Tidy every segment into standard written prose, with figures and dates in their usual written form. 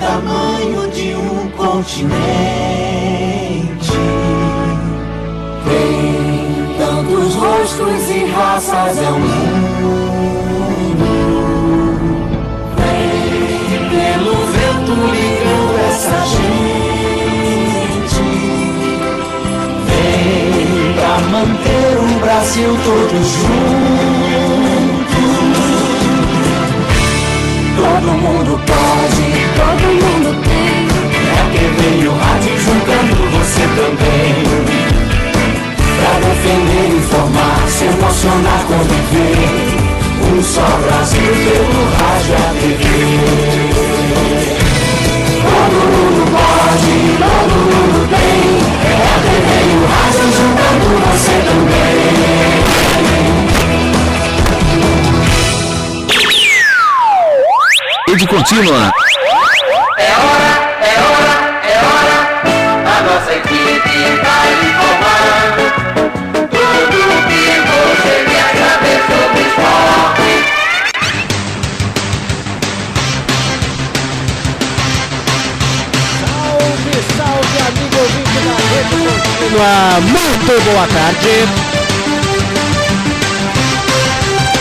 tamanho de um continente. Tem tantos rostos e raças, é um mundo. Vem pelo vento ligando essa gente. Vem pra manter o Brasil todo junto. Todo mundo pode, todo mundo tem. É a TV e o rádio juntando você também. Pra defender, informar, se emocionar, conviver. Um só Brasil pelo rádio e a TV. Todo mundo pode, todo mundo tem. É a TV e o rádio juntando você também. Rede Contínua. É hora, a nossa equipe vai informar tudo que você quer saber sobre esporte. Salve, amigo ouvinte da Rede Contínua, muito boa tarde.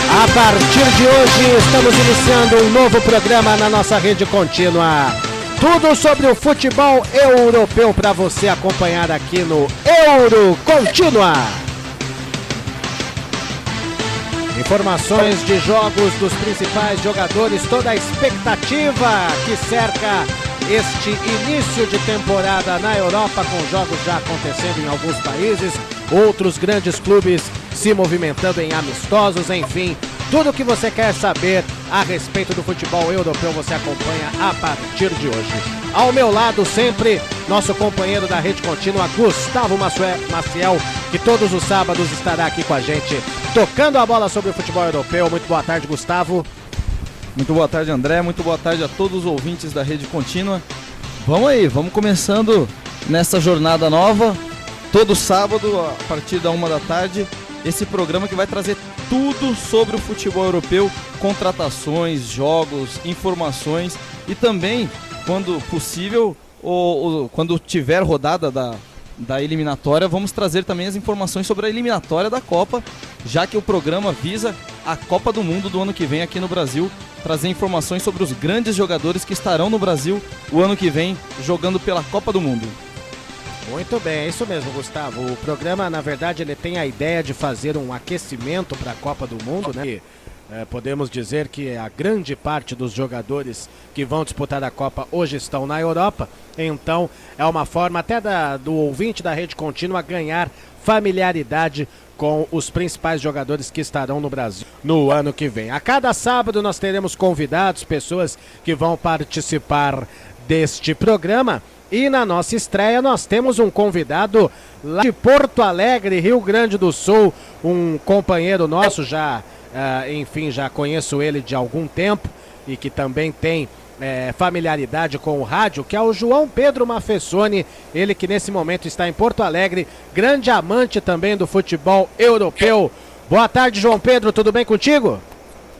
A partir de hoje estamos iniciando um novo programa na nossa Rede Contínua. Tudo sobre o futebol europeu para você acompanhar aqui no Euro Contínua. Informações de jogos dos principais jogadores, toda a expectativa que cerca este início de temporada na Europa, com jogos já acontecendo em alguns países, outros grandes clubes se movimentando em amistosos, enfim, tudo o que você quer saber a respeito do futebol europeu você acompanha a partir de hoje. Ao meu lado sempre, nosso companheiro da Rede Contínua, Gustavo Maciel, que todos os sábados estará aqui com a gente, tocando a bola sobre o futebol europeu. Muito boa tarde, Gustavo. Muito boa tarde, André. Muito boa tarde a todos os ouvintes da Rede Contínua. Vamos aí, vamos começando nessa jornada nova, todo sábado, a partir da 1 da tarde, esse programa que vai trazer tudo sobre o futebol europeu, contratações, jogos, informações e também, quando possível, quando tiver rodada da eliminatória, vamos trazer também as informações sobre a eliminatória da Copa, já que o programa visa a Copa do Mundo do ano que vem aqui no Brasil, trazer informações sobre os grandes jogadores que estarão no Brasil o ano que vem jogando pela Copa do Mundo. Muito bem, é isso mesmo, Gustavo. O programa, na verdade, ele tem a ideia de fazer um aquecimento para a Copa do Mundo, né? E, podemos dizer que a grande parte dos jogadores que vão disputar a Copa hoje estão na Europa, então é uma forma até do ouvinte da Rede Contínua ganhar familiaridade com os principais jogadores que estarão no Brasil no ano que vem. A cada sábado nós teremos convidados, pessoas que vão participar deste programa. E na nossa estreia nós temos um convidado lá de Porto Alegre, Rio Grande do Sul, um companheiro nosso, já conheço ele de algum tempo e que também tem familiaridade com o rádio, que é o João Pedro Mafessoni, ele que nesse momento está em Porto Alegre, grande amante também do futebol europeu. Boa tarde, João Pedro, tudo bem contigo?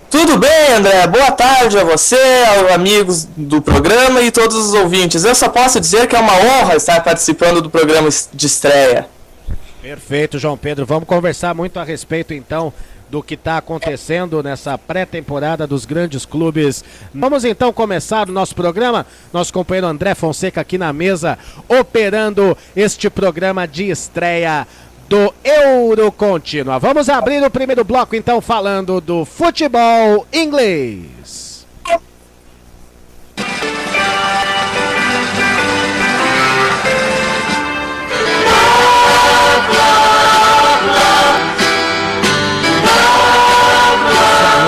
Tudo bem, André? Boa tarde a você, aos amigos do programa e todos os ouvintes. Eu só posso dizer que é uma honra estar participando do programa de estreia. Perfeito, João Pedro. Vamos conversar muito a respeito, então, do que está acontecendo nessa pré-temporada dos grandes clubes. Vamos, então, começar o nosso programa. Nosso companheiro André Fonseca aqui na mesa, operando este programa de estreia do Euro Contínua. Vamos abrir o primeiro bloco, então, falando do futebol inglês.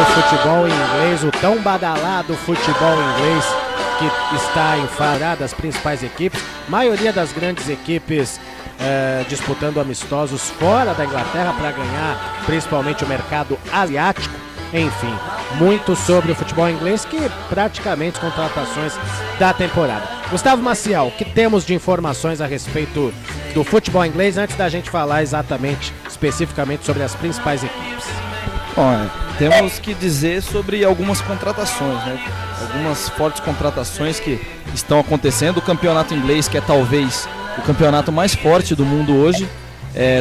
O futebol inglês, o tão badalado futebol inglês que está em fará das principais equipes, maioria das grandes equipes disputando amistosos fora da Inglaterra para ganhar principalmente o mercado asiático. Enfim, muito sobre o futebol inglês, que praticamente contratações da temporada. Gustavo Maciel, o que temos de informações a respeito do futebol inglês antes da gente falar exatamente, especificamente sobre as principais equipes? Bom, temos que dizer sobre algumas contratações, né? Algumas fortes contratações que estão acontecendo. O campeonato inglês, que é talvez o campeonato mais forte do mundo hoje,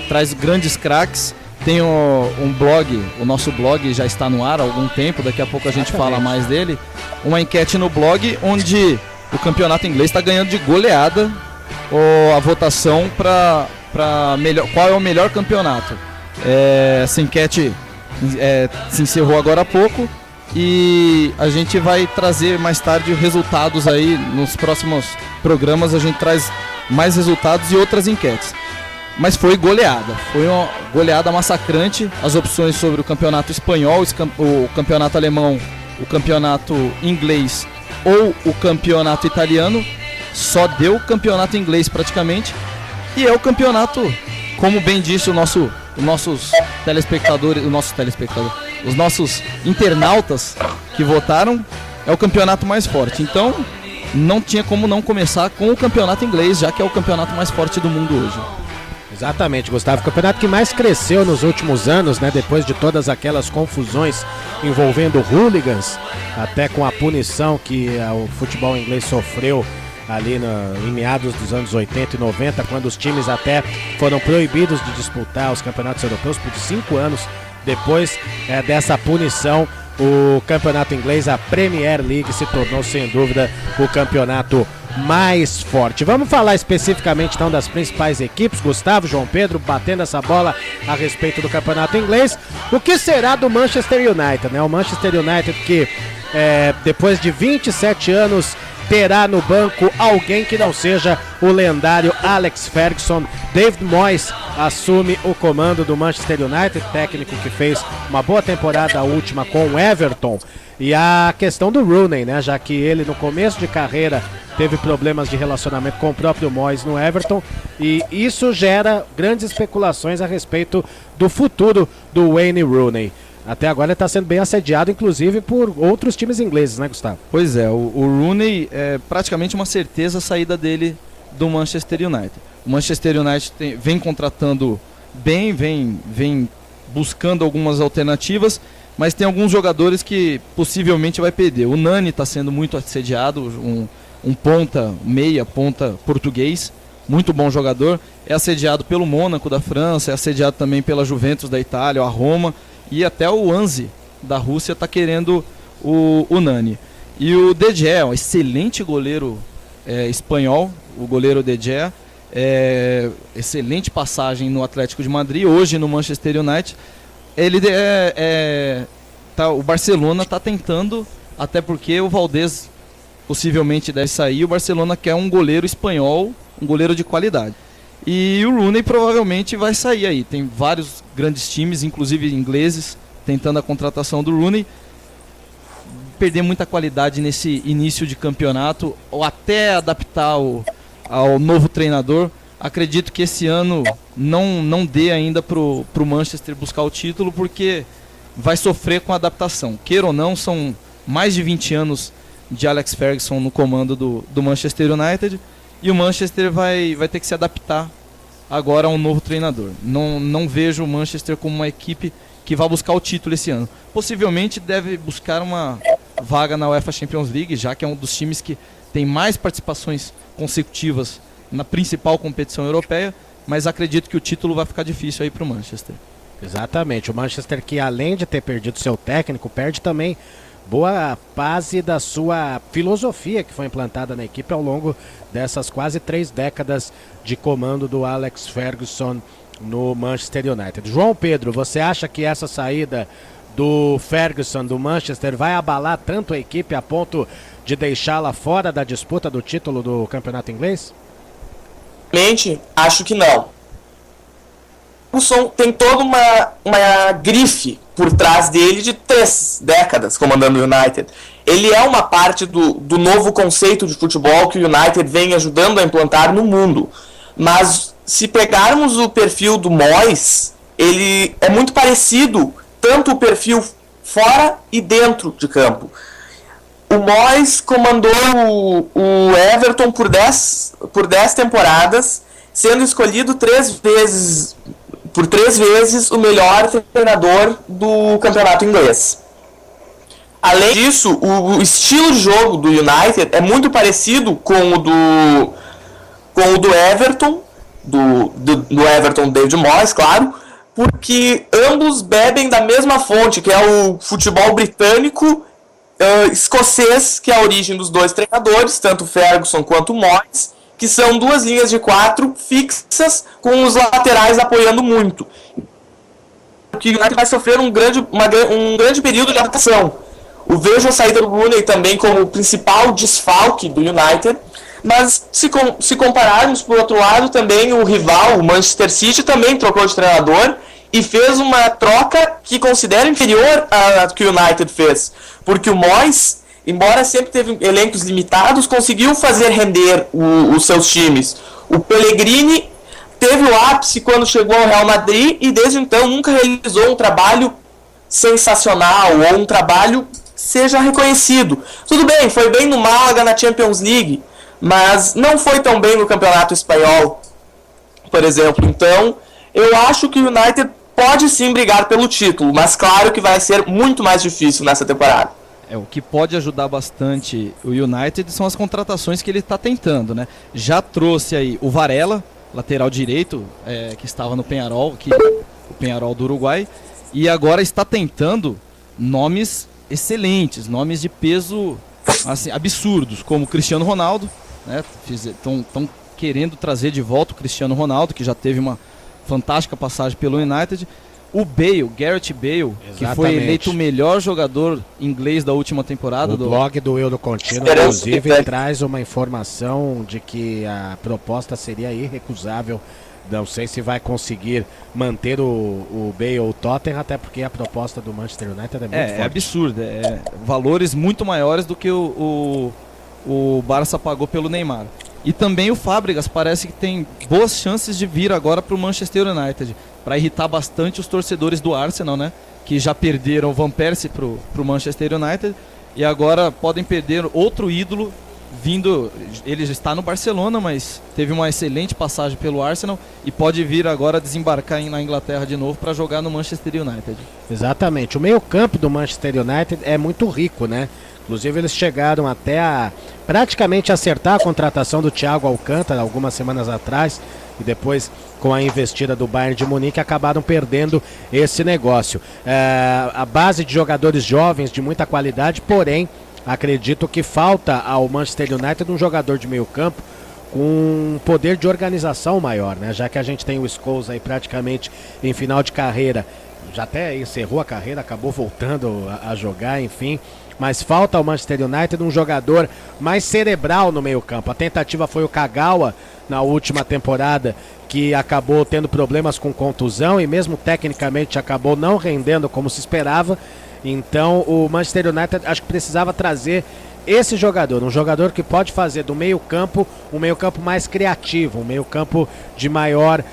traz grandes craques. Tem um blog, o nosso blog já está no ar há algum tempo, daqui a pouco a gente fala mais dele. Uma enquete no blog onde o campeonato inglês está ganhando de goleada a votação para qual é o melhor campeonato. Essa enquete se encerrou agora há pouco e a gente vai trazer mais tarde resultados aí nos próximos programas. A gente traz mais resultados e outras enquetes. Mas foi goleada, foi uma goleada massacrante. As opções sobre o campeonato espanhol, o campeonato alemão, o campeonato inglês ou o campeonato italiano, só deu o campeonato inglês praticamente. E é o campeonato, como bem disse os nossos internautas que votaram, é o campeonato mais forte. Então, não tinha como não começar com o campeonato inglês, já que é o campeonato mais forte do mundo hoje. Exatamente, Gustavo. O campeonato que mais cresceu nos últimos anos, né? Depois de todas aquelas confusões envolvendo hooligans, até com a punição que o futebol inglês sofreu ali em meados dos anos 80 e 90, quando os times até foram proibidos de disputar os campeonatos europeus por 5 anos. Depois dessa punição, o campeonato inglês, a Premier League, se tornou sem dúvida o campeonato mais forte. Vamos falar especificamente então das principais equipes. Gustavo, João Pedro, batendo essa bola a respeito do campeonato inglês. O que será do Manchester United, né? O Manchester United que depois de 27 anos terá no banco alguém que não seja o lendário Alex Ferguson. David Moyes assume o comando do Manchester United, técnico que fez uma boa temporada, a última com o Everton. E a questão do Rooney, né? Já que ele no começo de carreira teve problemas de relacionamento com o próprio Moyes no Everton, e isso gera grandes especulações a respeito do futuro do Wayne Rooney. Até agora ele está sendo bem assediado, inclusive, por outros times ingleses, né, Gustavo? Pois é, o Rooney é praticamente uma certeza a saída dele do Manchester United. O Manchester United vem contratando bem, vem buscando algumas alternativas, mas tem alguns jogadores que possivelmente vai perder. O Nani está sendo muito assediado, um meia ponta português, muito bom jogador. É assediado pelo Mônaco da França, é assediado também pela Juventus da Itália, a Roma. E até o Anzi da Rússia está querendo o Nani. E o De Gea, um excelente goleiro espanhol, o goleiro De Gea, excelente passagem no Atlético de Madrid, hoje no Manchester United. O Barcelona está tentando, até porque o Valdés possivelmente deve sair. O Barcelona quer um goleiro espanhol, um goleiro de qualidade. E o Rooney provavelmente vai sair aí. Tem vários grandes times, inclusive ingleses, tentando a contratação do Rooney. Perder muita qualidade nesse início de campeonato, ou até adaptar ao novo treinador. Acredito que esse ano não dê ainda pro Manchester buscar o título, porque vai sofrer com a adaptação. Queira ou não, são mais de 20 anos de Alex Ferguson no comando do Manchester United. E o Manchester vai ter que se adaptar agora a um novo treinador. Não vejo o Manchester como uma equipe que vai buscar o título esse ano. Possivelmente deve buscar uma vaga na UEFA Champions League, já que é um dos times que tem mais participações consecutivas na principal competição europeia, mas acredito que o título vai ficar difícil aí para o Manchester. Exatamente, o Manchester que além de ter perdido seu técnico, perde também boa base da sua filosofia que foi implantada na equipe ao longo dessas quase 3 décadas de comando do Alex Ferguson no Manchester United. João Pedro, você acha que essa saída do Ferguson do Manchester vai abalar tanto a equipe a ponto de deixá-la fora da disputa do título do campeonato inglês? Acho que não. O Ferguson tem toda uma grife por trás dele de 3 décadas comandando o United. Ele é uma parte do novo conceito de futebol que o United vem ajudando a implantar no mundo. Mas se pegarmos o perfil do Moyes, ele é muito parecido, tanto o perfil fora e dentro de campo. O Moyes comandou o Everton por 10 temporadas, sendo escolhido 3 vezes por 3 vezes o melhor treinador do campeonato inglês. Além disso, o estilo de jogo do United é muito parecido com o do Everton, do Everton David Moyes, claro, porque ambos bebem da mesma fonte, que é o futebol britânico escocês, que é a origem dos dois treinadores, tanto Ferguson quanto Moyes, que são 2 linhas de 4 fixas, com os laterais apoiando muito. O United vai sofrer um grande período de adaptação. Eu vejo a saída do Rooney também como o principal desfalque do United, mas se compararmos, por outro lado, também o rival, o Manchester City, também trocou de treinador e fez uma troca que considero inferior à que o United fez, porque o Moyes, embora sempre teve elencos limitados, conseguiu fazer render os seus times. O Pellegrini teve o ápice quando chegou ao Real Madrid e desde então nunca realizou um trabalho sensacional ou um trabalho que seja reconhecido. Tudo bem, foi bem no Málaga na Champions League, mas não foi tão bem no Campeonato Espanhol, por exemplo. Então, eu acho que o United pode sim brigar pelo título, mas claro que vai ser muito mais difícil nessa temporada. O que pode ajudar bastante o United são as contratações que ele está tentando, né? Já trouxe aí o Varela, lateral direito, que estava no Peñarol, o Peñarol do Uruguai, e agora está tentando nomes excelentes, nomes de peso assim, absurdos, como o Cristiano Ronaldo, né? Estão querendo trazer de volta o Cristiano Ronaldo, que já teve uma fantástica passagem pelo United. O Bale, Gareth Bale, que foi eleito o melhor jogador inglês da última temporada. O blog do Euro Contínuo, inclusive, traz uma informação de que a proposta seria irrecusável. Não sei se vai conseguir manter o Bale ou o Tottenham, até porque a proposta do Manchester United é muito forte. É absurda, valores muito maiores do que o Barça pagou pelo Neymar. E também o Fábregas parece que tem boas chances de vir agora para o Manchester United, para irritar bastante os torcedores do Arsenal, né? Que já perderam o Van Persie para o Manchester United e agora podem perder outro ídolo vindo. Ele já está no Barcelona, mas teve uma excelente passagem pelo Arsenal e pode vir agora desembarcar na Inglaterra de novo para jogar no Manchester United. Exatamente. O meio-campo do Manchester United é muito rico, né? Inclusive eles chegaram até a praticamente acertar a contratação do Thiago Alcântara algumas semanas atrás e depois com a investida do Bayern de Munique acabaram perdendo esse negócio. A base de jogadores jovens de muita qualidade, porém acredito que falta ao Manchester United um jogador de meio campo com um poder de organização maior, né? Já que a gente tem o Scholes aí praticamente em final de carreira, já até encerrou a carreira, acabou voltando a jogar, enfim. Mas falta ao Manchester United um jogador mais cerebral no meio campo. A tentativa foi o Kagawa na última temporada, que acabou tendo problemas com contusão e mesmo tecnicamente acabou não rendendo como se esperava. Então o Manchester United acho que precisava trazer esse jogador, um jogador que pode fazer do meio campo um meio campo mais criativo, um meio campo de maior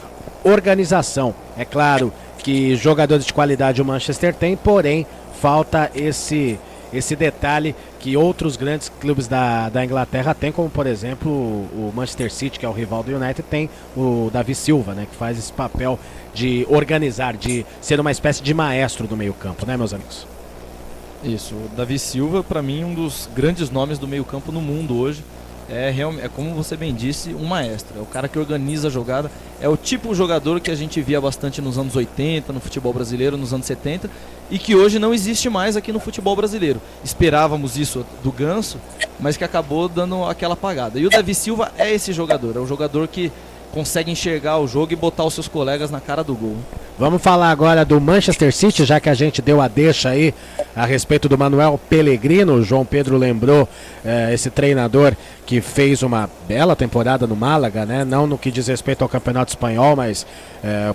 organização. É claro que jogadores de qualidade o Manchester tem, porém falta esse detalhe que outros grandes clubes da Inglaterra têm, como por exemplo o Manchester City, que é o rival do United, tem o Davi Silva, né, que faz esse papel de organizar, de ser uma espécie de maestro do meio campo, né, meus amigos? Isso, o Davi Silva, para mim, um dos grandes nomes do meio campo no mundo hoje. É como você bem disse, um maestro. É o cara que organiza a jogada. É o tipo de jogador que a gente via bastante nos anos 80, no futebol brasileiro, nos anos 70, e que hoje não existe mais aqui no futebol brasileiro. Esperávamos isso do Ganso, mas que acabou dando aquela apagada. E o Davi Silva é esse jogador. É um jogador que consegue enxergar o jogo e botar os seus colegas na cara do gol. Vamos falar agora do Manchester City, já que a gente deu a deixa aí a respeito do Manuel Pellegrino. O João Pedro lembrou esse treinador que fez uma bela temporada no Málaga, né? Não no que diz respeito ao Campeonato Espanhol, mas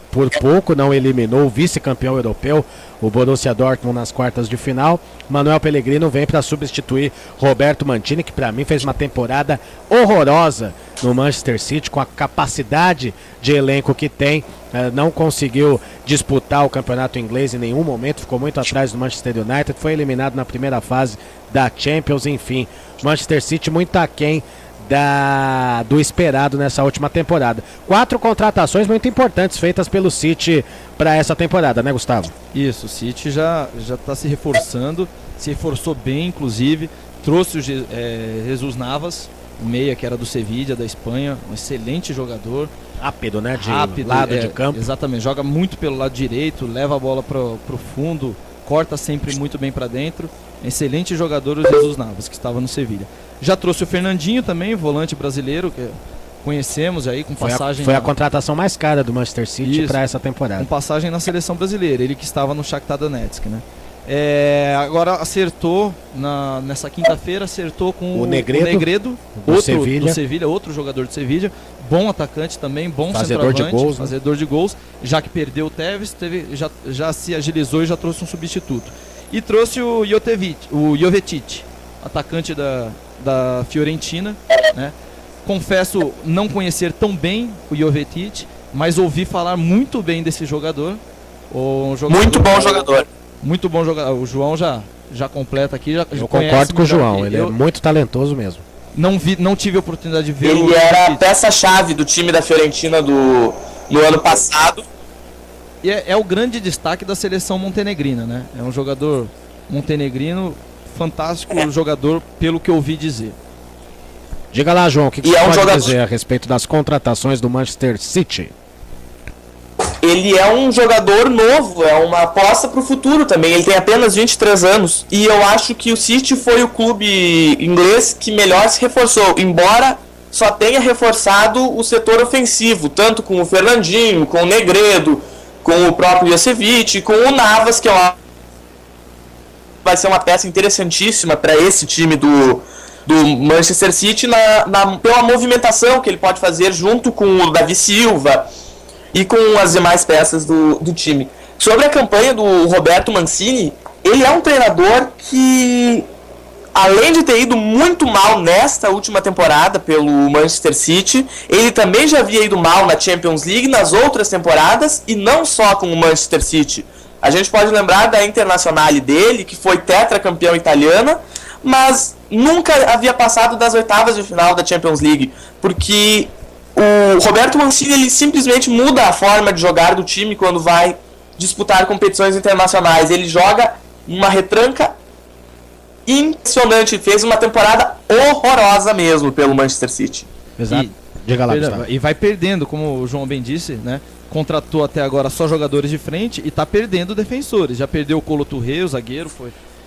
por pouco não eliminou o vice-campeão europeu, o Borussia Dortmund, nas quartas de final. Manuel Pellegrino vem para substituir Roberto Mantini, que para mim fez uma temporada horrorosa no Manchester City, com a capacidade de elenco que tem. Não conseguiu disputar o campeonato inglês em nenhum momento, ficou muito atrás do Manchester United, foi eliminado na primeira fase da Champions, enfim. Manchester City muito aquém do esperado nessa última temporada. 4 contratações muito importantes feitas pelo City para essa temporada, né, Gustavo? Isso, o City já está se reforçando, se reforçou bem, inclusive. Trouxe o Jesus Navas, o meia que era do Sevilla, da Espanha, um excelente jogador. Rápido, né? Rápido, lado de campo. Exatamente, joga muito pelo lado direito, leva a bola pro fundo, corta sempre muito bem para dentro. Excelente jogador o Jesus Navas, que estava no Sevilla. Já trouxe o Fernandinho também, volante brasileiro, que conhecemos aí, com passagem... Foi a contratação mais cara do Manchester City para essa temporada. Com passagem na seleção brasileira, ele que estava no Shakhtar Donetsk, né? Agora acertou, nessa quinta-feira, acertou com o Negredo do Sevilla, outro jogador de Sevilla, bom atacante também, bom centroavante, fazedor de gols, já que perdeu o Tevez, já se agilizou e já trouxe um substituto. E trouxe o Jovetic, atacante da Fiorentina, né? Confesso não conhecer tão bem o Jovetic, mas ouvi falar muito bem desse jogador. Muito bom jogador. Muito bom jogador. O João já completa aqui. Eu concordo com o João, ele é muito talentoso mesmo. Não tive a oportunidade de ver. Ele era a peça-chave do time da Fiorentina no ano passado. E é o grande destaque da seleção montenegrina, né? É um jogador montenegrino, fantástico jogador, pelo que eu ouvi dizer. Diga lá, João, o que você pode dizer a respeito das contratações do Manchester City? Ele é um jogador novo, é uma aposta para o futuro também. Ele tem apenas 23 anos. E eu acho que o City foi o clube inglês que melhor se reforçou, embora só tenha reforçado o setor ofensivo, tanto com o Fernandinho, com o Negredo, com o próprio Jovetic, com o Navas, que vai ser uma peça interessantíssima para esse time do Manchester City pela movimentação que ele pode fazer junto com o Davi Silva e com as demais peças do time. Sobre a campanha do Roberto Mancini, ele é um treinador que, além de ter ido muito mal nesta última temporada pelo Manchester City, ele também já havia ido mal na Champions League nas outras temporadas, e não só com o Manchester City. A gente pode lembrar da Internazionale dele, que foi tetracampeão italiana, mas nunca havia passado das oitavas de final da Champions League, porque o Roberto Mancini ele simplesmente muda a forma de jogar do time quando vai disputar competições internacionais. Ele joga uma retranca impressionante, fez uma temporada horrorosa mesmo pelo Manchester City. Exato. Diga lá, Gustavo. E vai perdendo, como o João bem disse, né? Contratou até agora só jogadores de frente e tá perdendo defensores. Já perdeu o Kolo Touré, o zagueiro,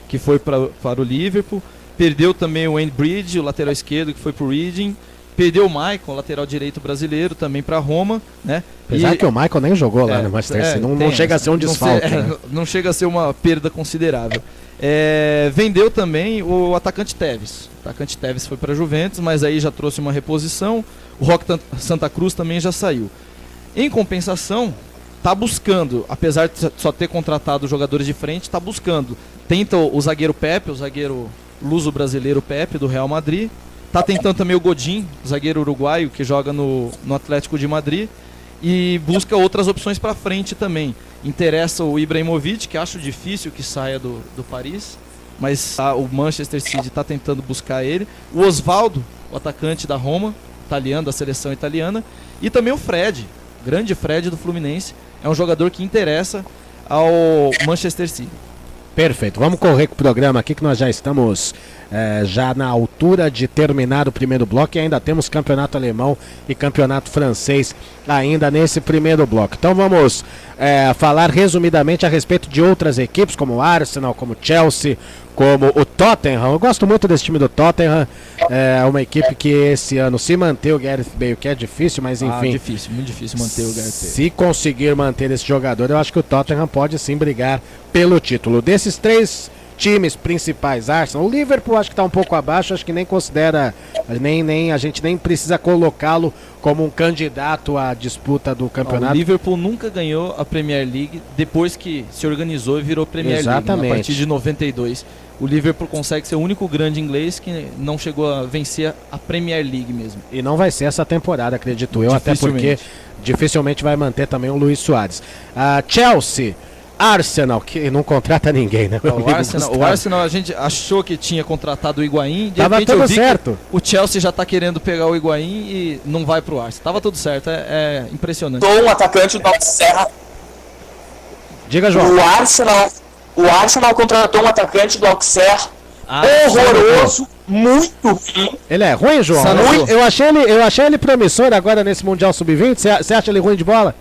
que foi para o Liverpool. Perdeu também o Wayne Bridge, o lateral esquerdo, que foi para o Reading. Perdeu o Maicon, lateral direito brasileiro, também para Roma, né? Apesar que o Maicon nem jogou lá no Manchester City, não chega a ser um desfalque. Não chega a ser uma perda considerável. Vendeu também o atacante Tevez. O atacante Tevez foi para a Juventus, mas aí já trouxe uma reposição. O Roque Santa Cruz também já saiu. Em compensação, tá buscando, apesar de só ter contratado jogadores de frente, tá buscando. Tenta o zagueiro Pepe, o zagueiro luso-brasileiro Pepe, do Real Madrid. Tá tentando também o Godin, zagueiro uruguaio, que joga no Atlético de Madrid. E busca outras opções para frente também. Interessa o Ibrahimovic, que acho difícil que saia do Paris, mas o Manchester City está tentando buscar ele. O Osvaldo, o atacante da Roma, italiano, da seleção italiana. E também o Fred, grande Fred do Fluminense. É um jogador que interessa ao Manchester City. Perfeito, vamos correr com o programa aqui que nós já estamos já na altura de terminar o primeiro bloco e ainda temos campeonato alemão e campeonato francês ainda nesse primeiro bloco. Então vamos falar resumidamente a respeito de outras equipes como o Arsenal, como o Chelsea, como o Tottenham. Eu gosto muito desse time do Tottenham, é uma equipe que esse ano se manteve o Gareth Bale, que é difícil, mas enfim. Difícil, muito difícil manter o Gareth Bale. Se conseguir manter esse jogador, eu acho que o Tottenham pode sim brigar pelo título. Desses três times principais, Arsenal, o Liverpool acho que está um pouco abaixo, acho que nem considera, a gente nem precisa colocá-lo como um candidato à disputa do campeonato. O Liverpool nunca ganhou a Premier League depois que se organizou e virou Premier Exatamente. League, a partir de 92. O Liverpool consegue ser o único grande inglês que não chegou a vencer a Premier League mesmo. E não vai ser essa temporada, acredito eu, até porque dificilmente vai manter também o Luis Suárez. A Chelsea Arsenal, que não contrata ninguém, né? meu O amigo Arsenal, Gustavo? a gente achou que tinha contratado o Higuaín, de Tava repente tudo eu vi certo. que o Chelsea já tá querendo pegar o Higuaín e não vai pro Arsenal. Tava tudo certo, é impressionante. Sou um atacante do Auxerre. Diga, João. O Arsenal contratou um atacante do Auxerre Ah, horroroso, muito ruim. Ele é ruim, João? Sanogo. Eu achei ele promissor agora nesse Mundial Sub-20. Você acha ele ruim de bola?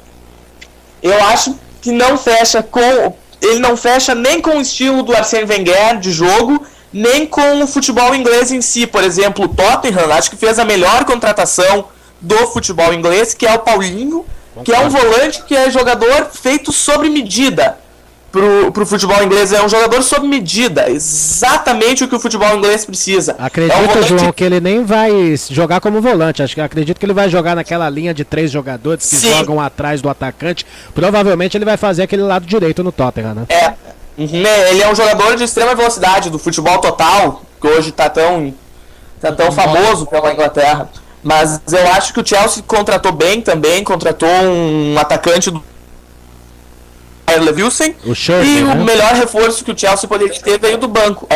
Eu acho que não fecha com. Ele não fecha nem com o estilo do Arsène Wenger de jogo, nem com o futebol inglês em si. Por exemplo, o Tottenham, acho que fez a melhor contratação do futebol inglês, que é o Paulinho, que é um volante que é jogador feito sob medida. Pro futebol inglês, é um jogador sob medida, exatamente o que o futebol inglês precisa. Acredito, é um volante... João, que ele nem vai jogar como volante. Acredito que ele vai jogar naquela linha de 3 jogadores que Sim. jogam atrás do atacante. Provavelmente ele vai fazer aquele lado direito no Tottenham, né? Ele é um jogador de extrema velocidade do futebol total, que hoje tá tão famoso pela Inglaterra. Mas eu acho que o Chelsea contratou bem também, contratou um atacante do Levilson, O Schürrle, e né? o melhor reforço que o Chelsea poderia ter veio do banco.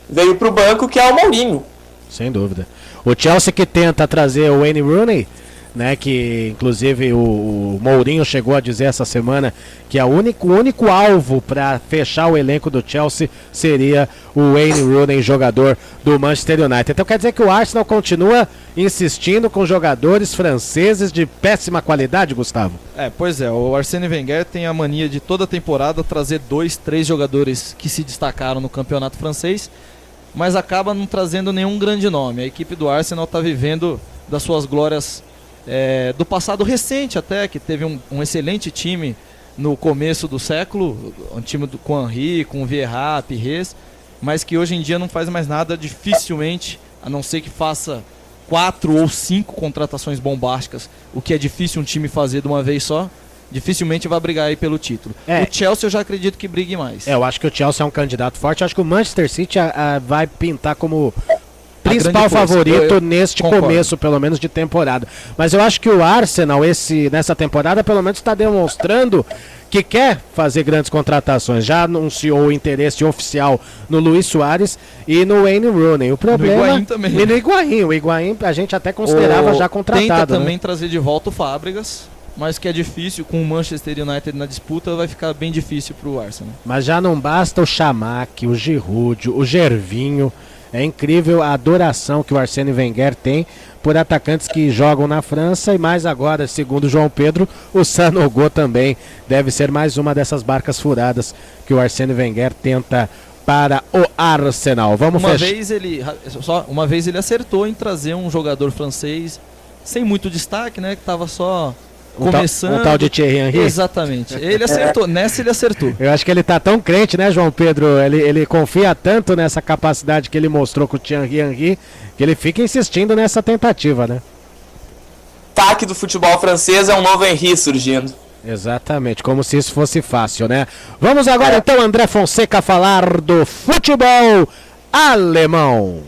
Veio pro banco, que é o Mourinho. Sem dúvida. O Chelsea que tenta trazer o Wayne Rooney, né, que inclusive o Mourinho chegou a dizer essa semana que o único alvo para fechar o elenco do Chelsea seria o Wayne Rooney, jogador do Manchester United. Então quer dizer que o Arsenal continua insistindo com jogadores franceses de péssima qualidade, Gustavo? Pois é, o Arsène Wenger tem a mania de toda temporada trazer 2, 3 jogadores que se destacaram no campeonato francês, mas acaba não trazendo nenhum grande nome. A equipe do Arsenal está vivendo das suas glórias do passado recente até, que teve um excelente time no começo do século, um time com Henry, com Vieira, Pires, mas que hoje em dia não faz mais nada, dificilmente, a não ser que faça 4 ou 5 contratações bombásticas, o que é difícil um time fazer de uma vez só, dificilmente vai brigar aí pelo título. O Chelsea eu já acredito que brigue mais. Eu acho que o Chelsea é um candidato forte. Eu acho que o Manchester City vai pintar como principal grande força. favorito neste concordo. começo, pelo menos, de temporada. Mas eu acho que o Arsenal, nessa temporada, pelo menos está demonstrando que quer fazer grandes contratações. Já anunciou o interesse oficial no Luis Suárez e no Wayne Rooney. O problema... Higuaín também. E no Higuaín. O Higuaín a gente até considerava já contratado. Tenta né? também trazer de volta o Fábregas, mas que é difícil, com o Manchester United na disputa, vai ficar bem difícil pro Arsenal. Mas já não basta o Chamac, o Giroud, o Gervinho. É incrível a adoração que o Arsène Wenger tem por atacantes que jogam na França e mais agora, segundo o João Pedro, o Sanogo também deve ser mais uma dessas barcas furadas que o Arsène Wenger tenta para o Arsenal. Vamos fechar. Uma vez ele acertou em trazer um jogador francês sem muito destaque, né, que estava só começando. Um tal de Thierry Henry. Exatamente. Ele acertou, nessa ele acertou. Eu acho que ele tá tão crente, né, João Pedro? Ele confia tanto nessa capacidade que ele mostrou com o Thierry Henry, que ele fica insistindo nessa tentativa, né? Ataque do futebol francês é um novo Henry surgindo. Exatamente, como se isso fosse fácil, né? Vamos agora então, André Fonseca, falar do futebol alemão.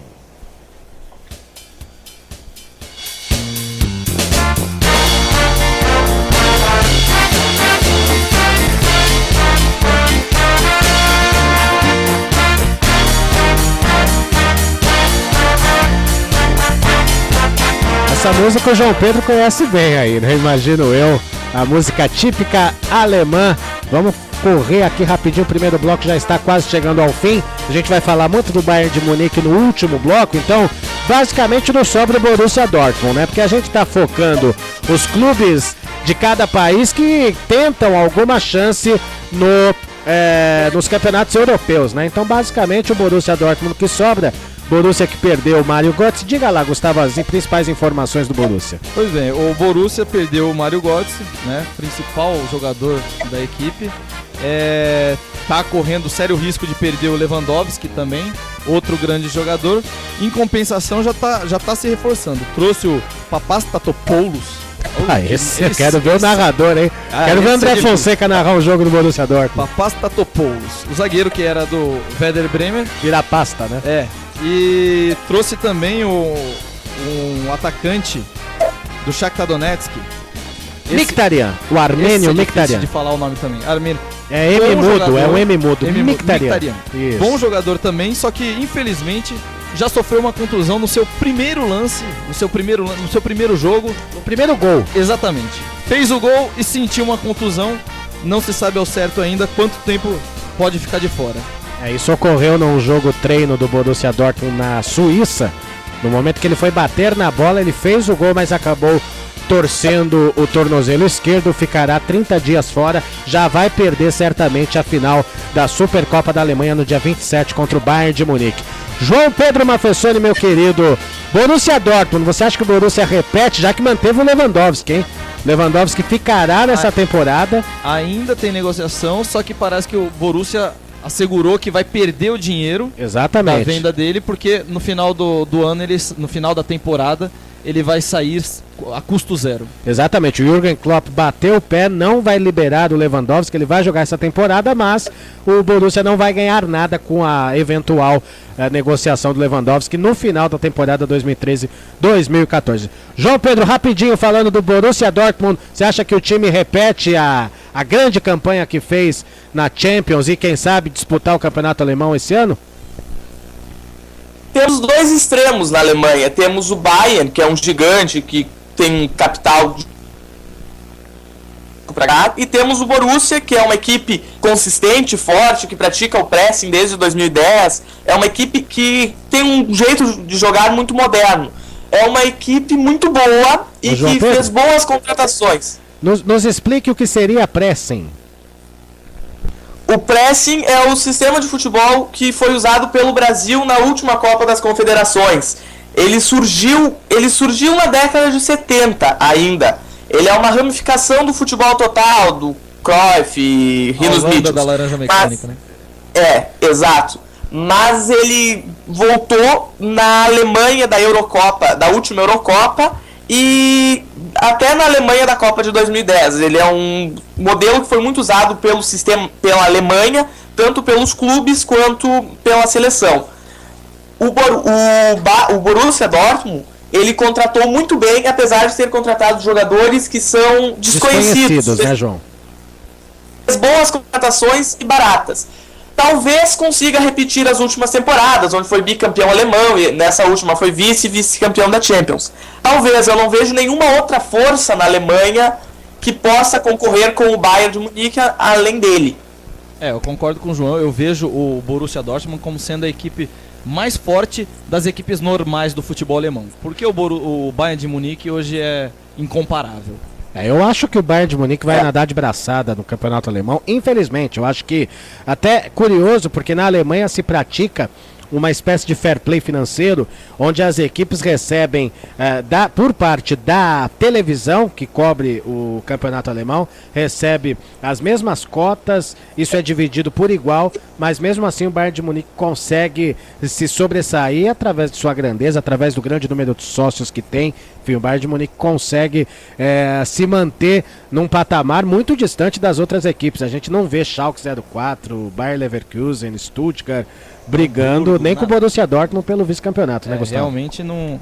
Essa música o João Pedro conhece bem aí, né? Imagino eu. A música típica alemã. Vamos correr aqui rapidinho. O primeiro bloco já está quase chegando ao fim. A gente vai falar muito do Bayern de Munique no último bloco. Então, basicamente não sobra o Borussia Dortmund, né? Porque a gente está focando os clubes de cada país que tentam alguma chance nos campeonatos europeus, né? Então, basicamente, o Borussia Dortmund que sobra. Borussia que perdeu o Mário Götze. Diga lá, Gustavo, as principais informações do Borussia. Pois bem, o Borussia perdeu o Mário Götze, né, principal jogador da equipe. Tá correndo sério risco de perder o Lewandowski também, outro grande jogador. Em compensação, já tá se reforçando. Trouxe o Papastatopoulos. Esse eu quero ver o narrador, hein? Quero ver o André Fonseca narrar o jogo do Borussia Dortmund. Papastatopoulos, o zagueiro que era do Werder Bremen. Vira pasta, né? E trouxe também um atacante do Shakhtar Donetsk. Mkhitaryan, o armênio Esse é Mkhitaryan. difícil de falar o nome também. Armênio. É M Bom mudo, jogador. é um M mudo. Mkhitaryan. Isso. Bom jogador também, só que infelizmente já sofreu uma contusão no seu primeiro lance, no seu primeiro jogo. No primeiro gol. Exatamente. Fez o gol e sentiu uma contusão. Não se sabe ao certo ainda quanto tempo pode ficar de fora. Isso ocorreu num jogo treino do Borussia Dortmund na Suíça. No momento que ele foi bater na bola, ele fez o gol, mas acabou torcendo o tornozelo esquerdo, ficará 30 dias fora, já vai perder certamente a final da Supercopa da Alemanha no dia 27 contra o Bayern de Munique. João Pedro Mafessoni, meu querido, Borussia Dortmund, você acha que o Borussia repete, já que manteve o Lewandowski, hein? Lewandowski ficará nessa temporada. Ainda tem negociação, só que parece que o Borussia assegurou que vai perder o dinheiro Exatamente. da venda dele, porque no final do ano, no final da temporada, ele vai sair a custo zero. Exatamente, o Jürgen Klopp bateu o pé, não vai liberar o Lewandowski, ele vai jogar essa temporada, mas o Borussia não vai ganhar nada com a eventual negociação do Lewandowski no final da temporada 2013-2014. João Pedro, rapidinho falando do Borussia Dortmund, você acha que o time repete a grande campanha que fez na Champions e quem sabe disputar o campeonato alemão esse ano? Temos dois extremos na Alemanha. Temos o Bayern, que é um gigante, que tem capital pra cá, e temos o Borussia, que é uma equipe consistente, forte, que pratica o pressing desde 2010. É uma equipe que tem um jeito de jogar muito moderno. É uma equipe muito boa e que fez boas contratações. Nos explique o que seria pressing. O pressing é o sistema de futebol que foi usado pelo Brasil na última Copa das Confederações. Ele surgiu na década de 70 ainda. Ele é uma ramificação do futebol total, do Cruyff e Rinos Míticos. Da laranja mecânica, né? Exato. Mas ele voltou na Alemanha da Eurocopa, da última Eurocopa, e até na Alemanha da Copa de 2010. Ele é um modelo que foi muito usado pela Alemanha, tanto pelos clubes quanto pela seleção. O Borussia Dortmund, ele contratou muito bem, apesar de ter contratado jogadores que são desconhecidos, né, João? Fez boas contratações e baratas. Talvez consiga repetir as últimas temporadas, onde foi bicampeão alemão e nessa última foi vice-campeão da Champions. Talvez, eu não vejo nenhuma outra força na Alemanha que possa concorrer com o Bayern de Munique além dele. Eu concordo com o João, eu vejo o Borussia Dortmund como sendo a equipe mais forte das equipes normais do futebol alemão, porque o Bayern de Munique hoje é incomparável. Eu acho que o Bayern de Munique vai nadar de braçada no campeonato alemão, infelizmente. Eu acho que até curioso, porque na Alemanha se pratica uma espécie de fair play financeiro, onde as equipes recebem, por parte da televisão que cobre o campeonato alemão, recebe as mesmas cotas, isso é dividido por igual, mas mesmo assim o Bayern de Munique consegue se sobressair através de sua grandeza, através do grande número de sócios que tem. Enfim, o Bayern de Munique consegue se manter num patamar muito distante das outras equipes. A gente não vê Schalke 04, Bayer Leverkusen, Stuttgart brigando, nem com o Borussia Dortmund pelo vice-campeonato, né, Gustavo? Realmente não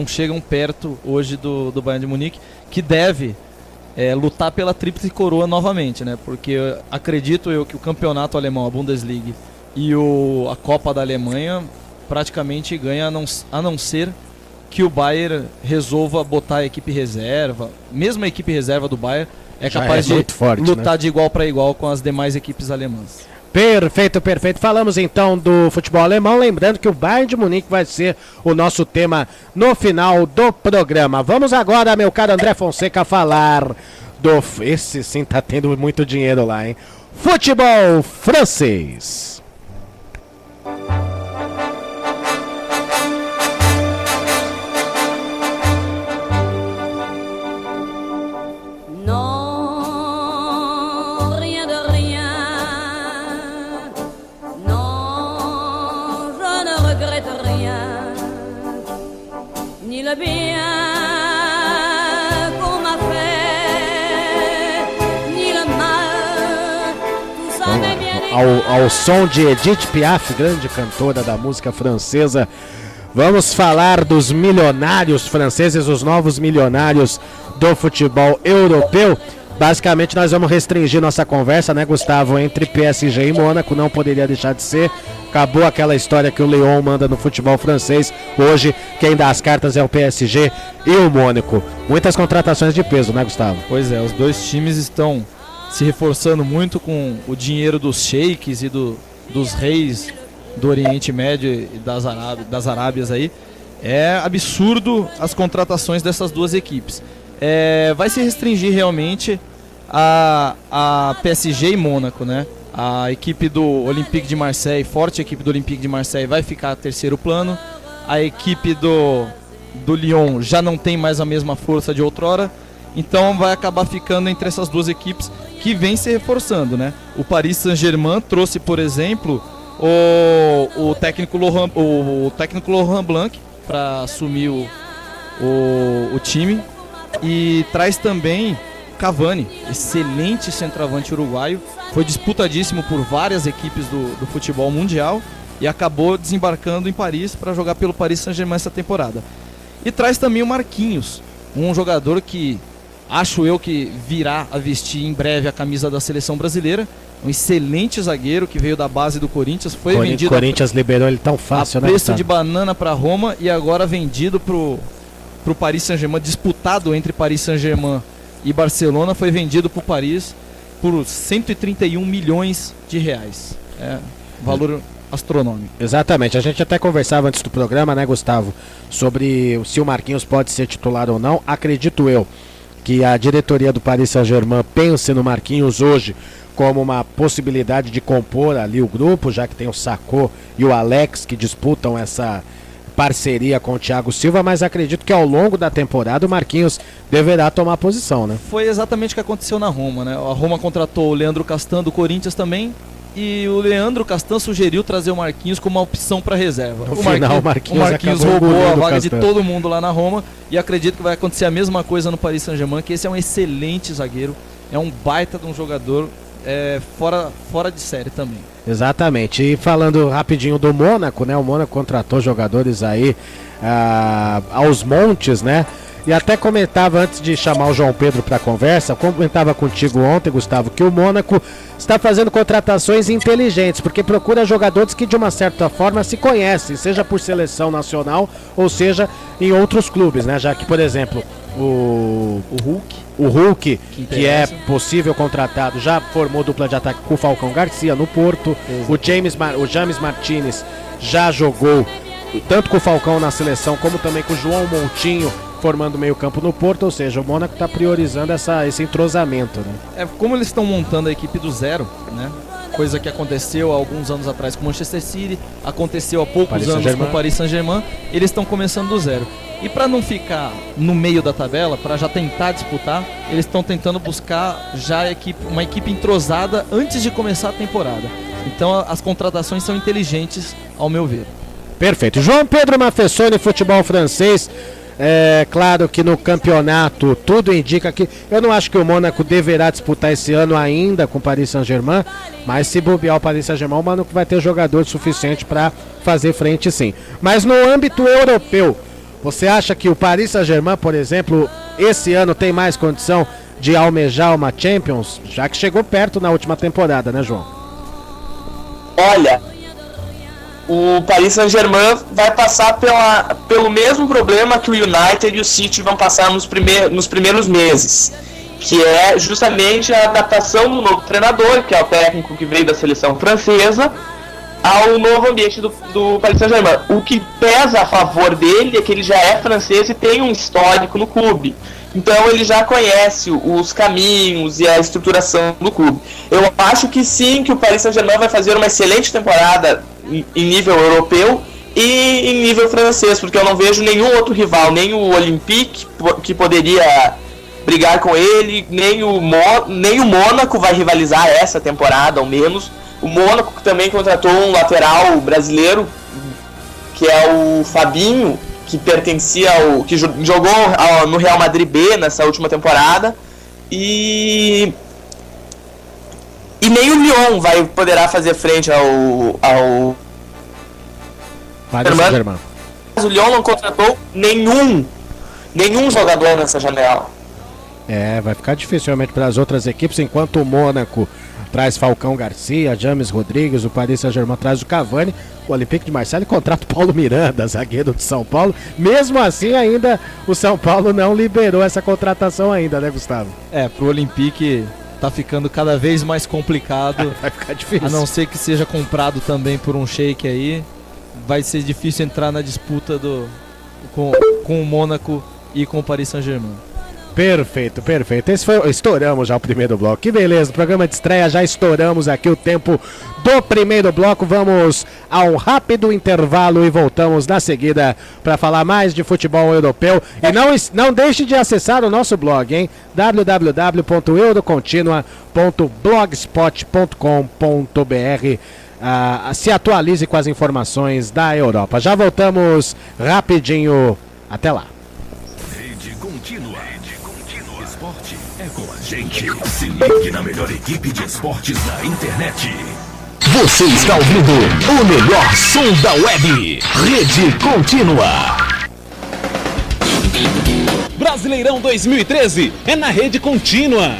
chegam perto hoje do Bayern de Munique, que deve lutar pela tríplice coroa novamente, né? Porque acredito eu que o campeonato alemão, a Bundesliga e a Copa da Alemanha praticamente ganha, a não ser que o Bayern resolva botar a equipe reserva. Mesmo a equipe reserva do Bayern é capaz de lutar, né, de igual para igual com as demais equipes alemãs. Perfeito, perfeito. Falamos então do futebol alemão, lembrando que o Bayern de Munique vai ser o nosso tema no final do programa. Vamos agora, meu caro André Fonseca, falar do... Esse sim tá tendo muito dinheiro lá, hein? Futebol francês. Ao som de Edith Piaf, grande cantora da música francesa, vamos falar dos milionários franceses, os novos milionários do futebol europeu. Basicamente nós vamos restringir nossa conversa, né, Gustavo, entre PSG e Mônaco, não poderia deixar de ser. Acabou aquela história que o Lyon manda no futebol francês. Hoje quem dá as cartas é o PSG e o Mônaco. Muitas contratações de peso, né, Gustavo? Pois é, os dois times estão se reforçando muito com o dinheiro dos sheiks e dos reis do Oriente Médio e das Arábias aí. É absurdo as contratações dessas duas equipes. Vai se restringir realmente a PSG e Mônaco, né? A equipe do Olympique de Marseille, forte equipe do Olympique de Marseille, vai ficar a terceiro plano. A equipe do Lyon já não tem mais a mesma força de outrora. Então vai acabar ficando entre essas duas equipes que vêm se reforçando, né? O Paris Saint-Germain trouxe, por exemplo, o técnico Laurent Blanc para assumir o time, e traz também Cavani, excelente centroavante uruguaio, foi disputadíssimo por várias equipes do futebol mundial e acabou desembarcando em Paris para jogar pelo Paris Saint-Germain essa temporada. E traz também o Marquinhos, um jogador que acho eu que virá a vestir em breve a camisa da seleção brasileira, um excelente zagueiro que veio da base do Corinthians, foi vendido. O Corinthians liberou ele tão fácil, a preço de banana para Roma e agora vendido pro Paris Saint-Germain, disputado entre Paris Saint-Germain e Barcelona, foi vendido para o Paris por 131 milhões de reais. Valor astronômico. Exatamente, a gente até conversava antes do programa, né, Gustavo, sobre se o Marquinhos pode ser titular ou não. Acredito eu que a diretoria do Paris Saint-Germain pense no Marquinhos hoje como uma possibilidade de compor ali o grupo, já que tem o Sacco e o Alex que disputam essa parceria com o Thiago Silva, mas acredito que ao longo da temporada o Marquinhos deverá tomar posição, né? Foi exatamente o que aconteceu na Roma, né? A Roma contratou o Leandro Castan do Corinthians também, e o Leandro Castan sugeriu trazer o Marquinhos como uma opção para reserva. No final, o Marquinhos roubou a vaga Castan de todo mundo lá na Roma, e acredito que vai acontecer a mesma coisa no Paris Saint-Germain, que esse é um excelente zagueiro, é um baita de um jogador, fora de série também. Exatamente, e falando rapidinho do Mônaco, né? O Mônaco contratou jogadores aí aos montes, né? E até comentava antes de chamar o João Pedro para conversa, comentava contigo ontem, Gustavo, que o Mônaco está fazendo contratações inteligentes, porque procura jogadores que de uma certa forma se conhecem, seja por seleção nacional ou seja em outros clubes, né? Já que, por exemplo, o Hulk, que é possível contratado, já formou dupla de ataque com o Falcão Garcia no Porto. O James Martinez já jogou tanto com o Falcão na seleção como também com o João Moutinho formando meio campo no Porto, ou seja, o Mônaco está priorizando esse entrosamento, né? Como eles estão montando a equipe do zero, né? Coisa que aconteceu há alguns anos atrás com o Manchester City, aconteceu há poucos anos com o Paris Saint-Germain, eles estão começando do zero. E para não ficar no meio da tabela, para já tentar disputar, eles estão tentando buscar já uma equipe entrosada antes de começar a temporada. Então as contratações são inteligentes, ao meu ver. Perfeito. João Pedro Mafessoni, futebol francês. Claro que no campeonato tudo indica que eu não acho que o Mônaco deverá disputar esse ano ainda com o Paris Saint-Germain, mas se bobear o Paris Saint-Germain, o Mônaco vai ter jogador suficiente para fazer frente, sim. Mas no âmbito europeu, você acha que o Paris Saint-Germain, por exemplo, esse ano tem mais condição de almejar uma Champions, já que chegou perto na última temporada, né, João? Olha, o Paris Saint-Germain vai passar pelo mesmo problema que o United e o City vão passar nos primeiros meses, que é justamente a adaptação do novo treinador, que é o técnico que veio da seleção francesa, ao novo ambiente do Paris Saint-Germain. O que pesa a favor dele é que ele já é francês e tem um histórico no clube. Então ele já conhece os caminhos e a estruturação do clube. Eu acho que sim, que o Paris Saint-Germain vai fazer uma excelente temporada em nível europeu e em nível francês, porque eu não vejo nenhum outro rival, nem o Olympique, que poderia brigar com ele, nem o Mônaco vai rivalizar essa temporada, ao menos. O Mônaco também contratou um lateral brasileiro, que é o Fabinho, que que jogou no Real Madrid B nessa última temporada, e nem o Lyon poderá fazer frente ao Paris Saint-Germain. Mas o Lyon não contratou nenhum jogador nessa janela. Vai ficar dificilmente para as outras equipes, enquanto o Mônaco traz Falcão Garcia, James Rodrigues, o Paris Saint-Germain traz o Cavani, o Olympique de Marseille contrata o Paulo Miranda, zagueiro de São Paulo. Mesmo assim, ainda o São Paulo não liberou essa contratação ainda, né, Gustavo? Pro Olympique tá ficando cada vez mais complicado. Vai ficar difícil. A não ser que seja comprado também por um sheik aí, vai ser difícil entrar na disputa com o Mônaco e com o Paris Saint-Germain. Perfeito. Estouramos já o primeiro bloco. Que beleza, programa de estreia, já estouramos aqui o tempo do primeiro bloco. Vamos a um rápido intervalo e voltamos na seguida para falar mais de futebol europeu. E não deixe de acessar o nosso blog, hein? www.eurocontinua.blogspot.com.br. Se atualize com as informações da Europa. Já voltamos rapidinho. Até lá. Rede Contínua. Esporte é com a gente. Se ligue na melhor equipe de esportes da internet. Você está ouvindo o melhor som da web. Rede Contínua. Brasileirão 2013 é na Rede Contínua.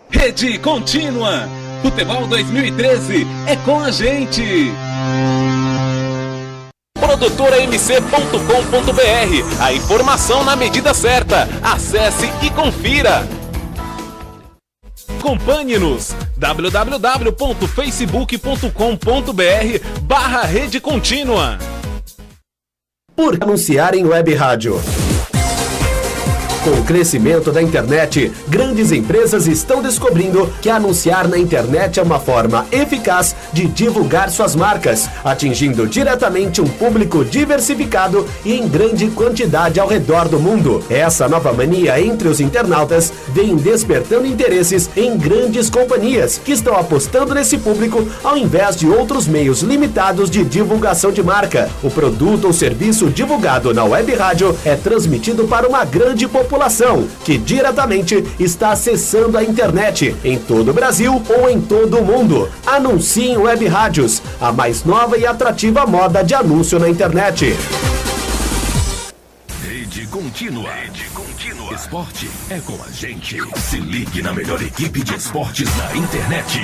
Rede Contínua. Futebol 2013 é com a gente. produtoramc.com.br. A informação na medida certa. Acesse e confira. Acompanhe-nos. www.facebook.com.br/Rede Contínua. Por anunciar em web rádio. Com o crescimento da internet, grandes empresas estão descobrindo que anunciar na internet é uma forma eficaz de divulgar suas marcas, atingindo diretamente um público diversificado e em grande quantidade ao redor do mundo. Essa nova mania entre os internautas vem despertando interesses em grandes companhias que estão apostando nesse público ao invés de outros meios limitados de divulgação de marca. O produto ou serviço divulgado na web rádio é transmitido para uma grande população que diretamente está acessando a internet em todo o Brasil ou em todo o mundo. Anuncie em web rádios, a mais nova e atrativa moda de anúncio na internet. Rede Contínua. Esporte é com a gente. Se ligue na melhor equipe de esportes da internet.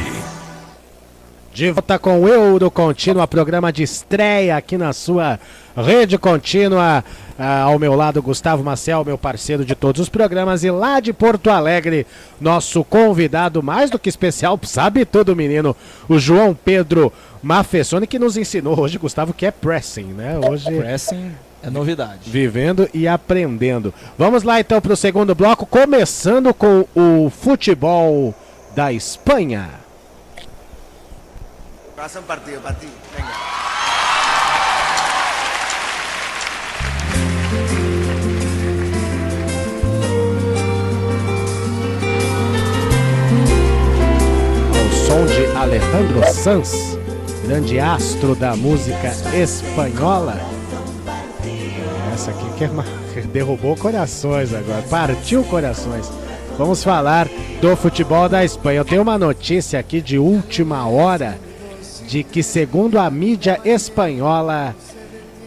De volta com o Euro Contínua, programa de estreia aqui na sua Rede Contínua. Ao meu lado, Gustavo Maciel, meu parceiro de todos os programas. E lá de Porto Alegre, nosso convidado mais do que especial, sabe tudo, menino, o João Pedro Mafessoni, que nos ensinou hoje, Gustavo, que é pressing, né? Hoje Pressing é novidade. Vivendo e aprendendo. Vamos lá então para o segundo bloco, começando com o futebol da Espanha. Pasa un partido para ti. Venga. Ao som de Alejandro Sanz, grande astro da música espanhola. Essa aqui que derrubou corações agora, partiu corações. Vamos falar do futebol da Espanha. Eu tenho uma notícia aqui de última hora, de que, segundo a mídia espanhola,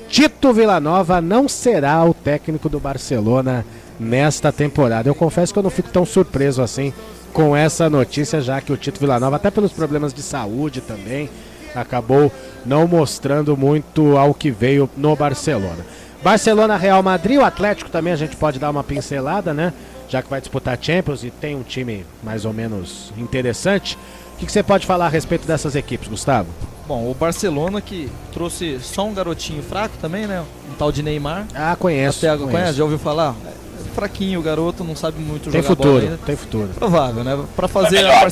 Tito Vilanova não será o técnico do Barcelona nesta temporada. Eu confesso que eu não fico tão surpreso assim com essa notícia, já que o Tito Vilanova, até pelos problemas de saúde também, acabou não mostrando muito ao que veio no Barcelona. Barcelona, Real Madrid, o Atlético também a gente pode dar uma pincelada, né? Já que vai disputar Champions e tem um time mais ou menos interessante. O que você pode falar a respeito dessas equipes, Gustavo? Bom, o Barcelona que trouxe só um garotinho fraco também, né? Um tal de Neymar. Ah, conheço. Até conhece? Já ouviu falar? É fraquinho o garoto, não sabe muito tem jogar futuro, bola ainda. Tem futuro. Provável, né? Pra fazer a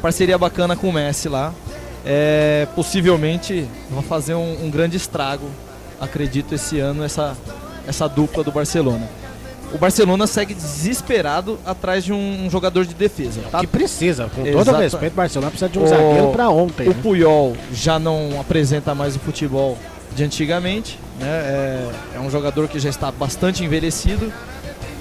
parceria bacana com o Messi lá. Possivelmente vão fazer um grande estrago, acredito, esse ano, essa dupla do Barcelona. O Barcelona segue desesperado atrás de um jogador de defesa. Tá? Que precisa, com todo o respeito, o Barcelona precisa de um zagueiro para ontem. O né? Puyol já não apresenta mais o futebol de antigamente, né? É um jogador que já está bastante envelhecido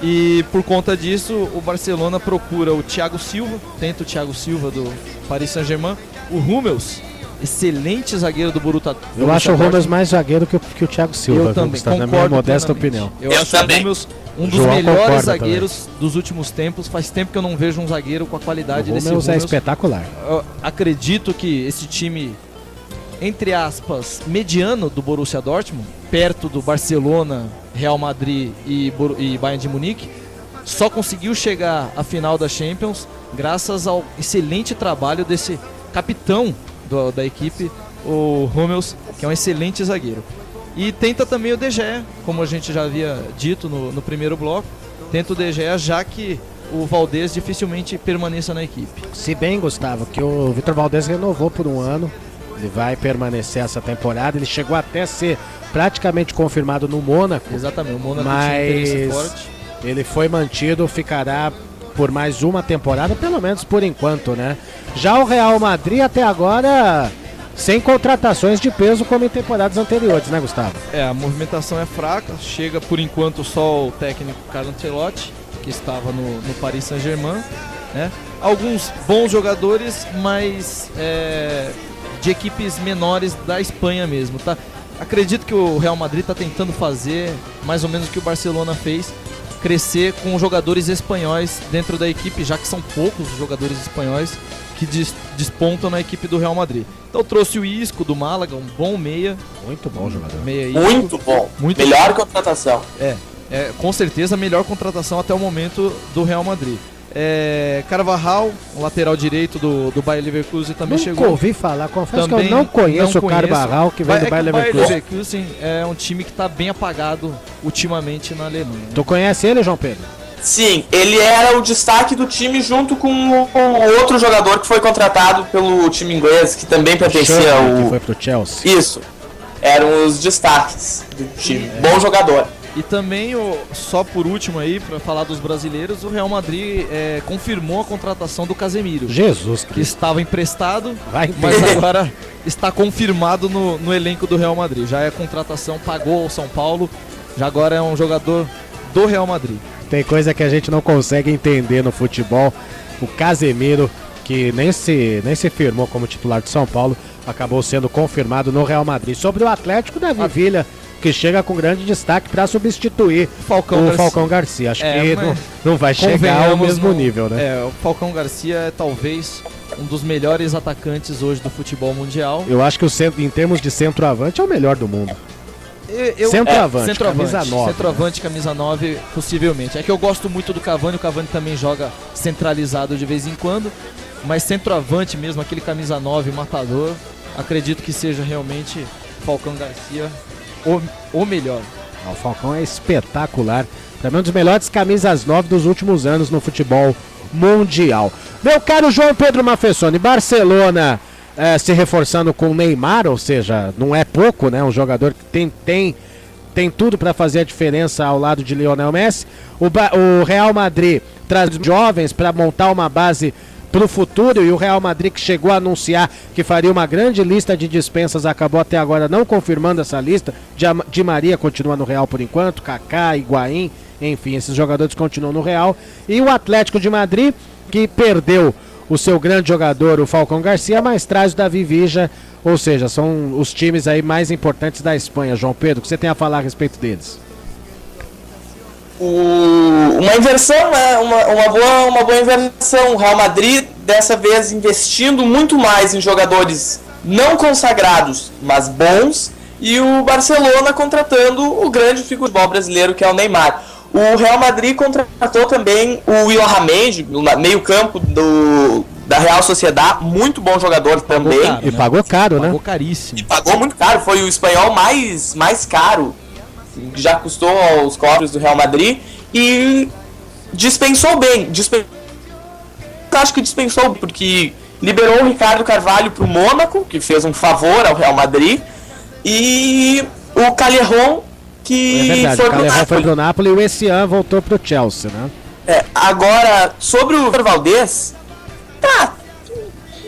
e por conta disso o Barcelona procura o Thiago Silva, tenta o Thiago Silva do Paris Saint-Germain, o Hummels, excelente zagueiro do Borussia. Eu acho o Hummels mais zagueiro que o Thiago Silva. Eu também, na minha modesta opinião. Eu acho também. o Hummels Um dos João melhores concorda zagueiros dos últimos tempos. Faz tempo que eu não vejo um zagueiro com a qualidade O desse Hummels é Hummels. espetacular. Eu acredito que esse time, entre aspas, mediano do Borussia Dortmund, perto do Barcelona, Real Madrid e Bayern de Munique, só conseguiu chegar à final da Champions graças ao excelente trabalho desse capitão da equipe, o Hummels, que é um excelente zagueiro. E tenta também o De Gea, como a gente já havia dito no primeiro bloco, tenta o De Gea, já que o Valdés dificilmente permaneça na equipe. Se bem, Gustavo, que o Vitor Valdés renovou por um ano, ele vai permanecer essa temporada, ele chegou até a ser praticamente confirmado no Mônaco. Exatamente, o Mônaco tinha interesse mas forte. ele foi mantido, ficará por mais uma temporada, pelo menos por enquanto, né? Já o Real Madrid até agora sem contratações de peso como em temporadas anteriores, né, Gustavo? A movimentação é fraca, chega por enquanto só o técnico Carlo Ancelotti, que estava no Paris Saint-Germain, né? Alguns bons jogadores, mas de equipes menores da Espanha mesmo, tá? Acredito que o Real Madrid está tentando fazer mais ou menos o que o Barcelona fez, crescer com jogadores espanhóis dentro da equipe, já que são poucos os jogadores espanhóis que despontam na equipe do Real Madrid. Então trouxe o Isco do Málaga, um bom meia. Muito bom jogador. Meia Isco. Muito bom. Melhor contratação. Com certeza a melhor contratação até o momento do Real Madrid. Carvajal, um lateral direito do Bayer Leverkusen, também chegou. Nunca ouvi falar, confesso Também que eu não conheço o Carvajal que vem do Bayer O Bayer Leverkusen. Leverkusen é um time que está bem apagado ultimamente na Alemanha. Tu conhece ele, João Pedro? Sim, ele era o destaque do time junto com outro jogador que foi contratado pelo time inglês, que também pertencia Que ao... foi pro Chelsea. Isso, eram os destaques do time. Bom jogador. E também, só por último aí, para falar dos brasileiros, o Real Madrid confirmou a contratação do Casemiro. Jesus que Cristo. estava emprestado, Vai mas entender. agora está confirmado no elenco do Real Madrid. Já é contratação, pagou ao São Paulo, já agora é um jogador do Real Madrid. Tem coisa que a gente não consegue entender no futebol. O Casemiro, que nem se firmou como titular de São Paulo, acabou sendo confirmado no Real Madrid. Sobre o Atlético, Davi Villa, que chega com grande destaque para substituir o Falcão Garcia. Acho que não vai chegar ao mesmo nível, né? O Falcão Garcia é talvez um dos melhores atacantes hoje do futebol mundial. Eu acho que em termos de centroavante é o melhor do mundo. Centroavante, camisa 9. Centroavante, camisa 9, possivelmente. É que eu gosto muito do Cavani, o Cavani também joga centralizado de vez em quando, mas centroavante mesmo, aquele camisa 9, matador, acredito que seja realmente Falcão Garcia o melhor. O Falcão é espetacular, também um dos melhores camisas 9 dos últimos anos no futebol mundial. Meu caro João Pedro Mafessoni, Barcelona se reforçando com o Neymar, ou seja, não é pouco, né? Um jogador que tem tudo para fazer a diferença ao lado de Lionel Messi. O Real Madrid traz jovens para montar uma base para o futuro, e o Real Madrid, que chegou a anunciar que faria uma grande lista de dispensas, acabou até agora não confirmando essa lista. Di Maria continua no Real por enquanto, Kaká, Higuaín, enfim, esses jogadores continuam no Real. E o Atlético de Madrid, que perdeu o seu grande jogador, o Falcão Garcia, mas traz o Davi Villa, ou seja, são os times aí mais importantes da Espanha. João Pedro, o que você tem a falar a respeito deles? Uma inversão, né? Uma boa inversão. O Real Madrid, dessa vez, investindo muito mais em jogadores não consagrados, mas bons, e o Barcelona contratando o grande futebol brasileiro, que é o Neymar. O Real Madrid contratou também o Ilharramendi, no meio campo da Real Sociedad, muito bom jogador também. Caro, e pagou caro, né? Pagou caríssimo. E pagou muito caro, foi o espanhol mais caro, já custou aos cofres do Real Madrid, e dispensou bem. Acho que dispensou, porque liberou o Ricardo Carvalho para o Mônaco, que fez um favor ao Real Madrid, e o Callejon, que verdade, o Callejon foi pro Napoli e o Essian voltou pro Chelsea, né? Agora, sobre o Valdés,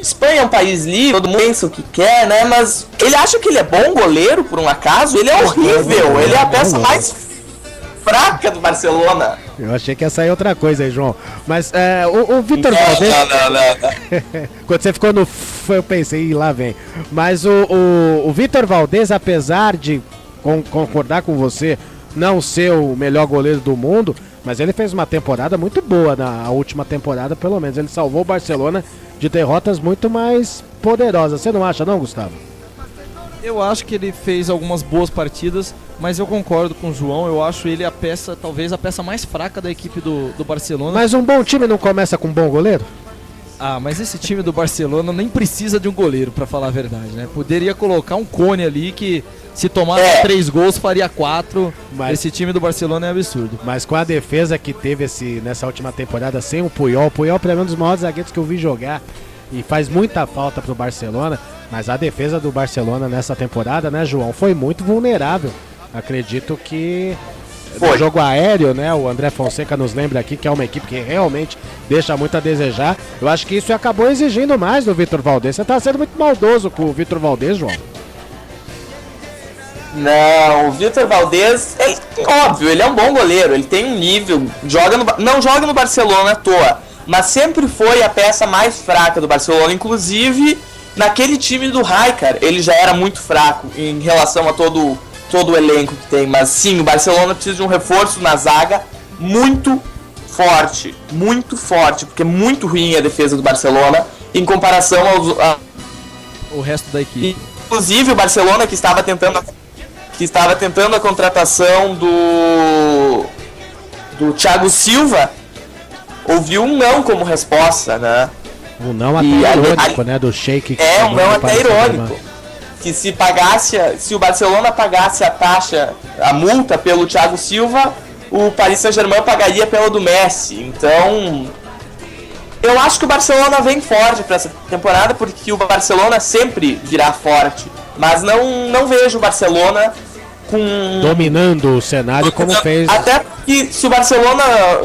Espanha é um país livre, todo mundo pensa o que quer, né? Mas ele acha que ele é bom goleiro, por um acaso? Ele é horrível, ele é a peça mais fraca do Barcelona. Eu achei que ia sair outra coisa aí, João. Mas o Vitor Valdés... Não. Quando você ficou no... eu pensei, lá vem. Mas o Vitor Valdés, apesar de concordar com você não ser o melhor goleiro do mundo, mas ele fez uma temporada muito boa na última temporada, pelo menos. Ele salvou o Barcelona de derrotas muito mais poderosas. Você não acha não, Gustavo? Eu acho que ele fez algumas boas partidas, mas eu concordo com o João. Eu acho ele talvez a peça mais fraca da equipe do Barcelona. Mas um bom time não começa com um bom goleiro? Ah, mas esse time do Barcelona nem precisa de um goleiro, pra falar a verdade, né? Poderia colocar um Cone ali que, se tomasse 3 gols, faria 4. Mas esse time do Barcelona é absurdo. Mas com a defesa que teve nessa última temporada sem o Puyol pra mim é um dos maiores zagueiros que eu vi jogar e faz muita falta pro Barcelona. Mas a defesa do Barcelona nessa temporada, né, João, foi muito vulnerável. Acredito que no jogo aéreo, né, o André Fonseca nos lembra aqui que é uma equipe que realmente deixa muito a desejar. Eu acho que isso acabou exigindo mais do Vitor Valdez. Você tá sendo muito maldoso com o Vitor Valdez, João. Não, o Vitor Valdez, óbvio, ele é um bom goleiro, ele tem um nível, não joga no Barcelona à toa, mas sempre foi a peça mais fraca do Barcelona, inclusive naquele time do Rijkaard, ele já era muito fraco em relação a todo o elenco que tem, mas sim, o Barcelona precisa de um reforço na zaga muito forte, porque é muito ruim a defesa do Barcelona em comparação o resto da equipe. Inclusive o Barcelona que estava tentando a contratação do Thiago Silva, ouviu um não como resposta, né? Um não até irônico, né? Do Sheik. Um não até irônico. Que se o Barcelona pagasse a multa pelo Thiago Silva, o Paris Saint-Germain pagaria pela do Messi. Então, eu acho que o Barcelona vem forte para essa temporada, porque o Barcelona sempre virá forte. Mas não vejo o Barcelona dominando o cenário como fez. Até que se o Barcelona,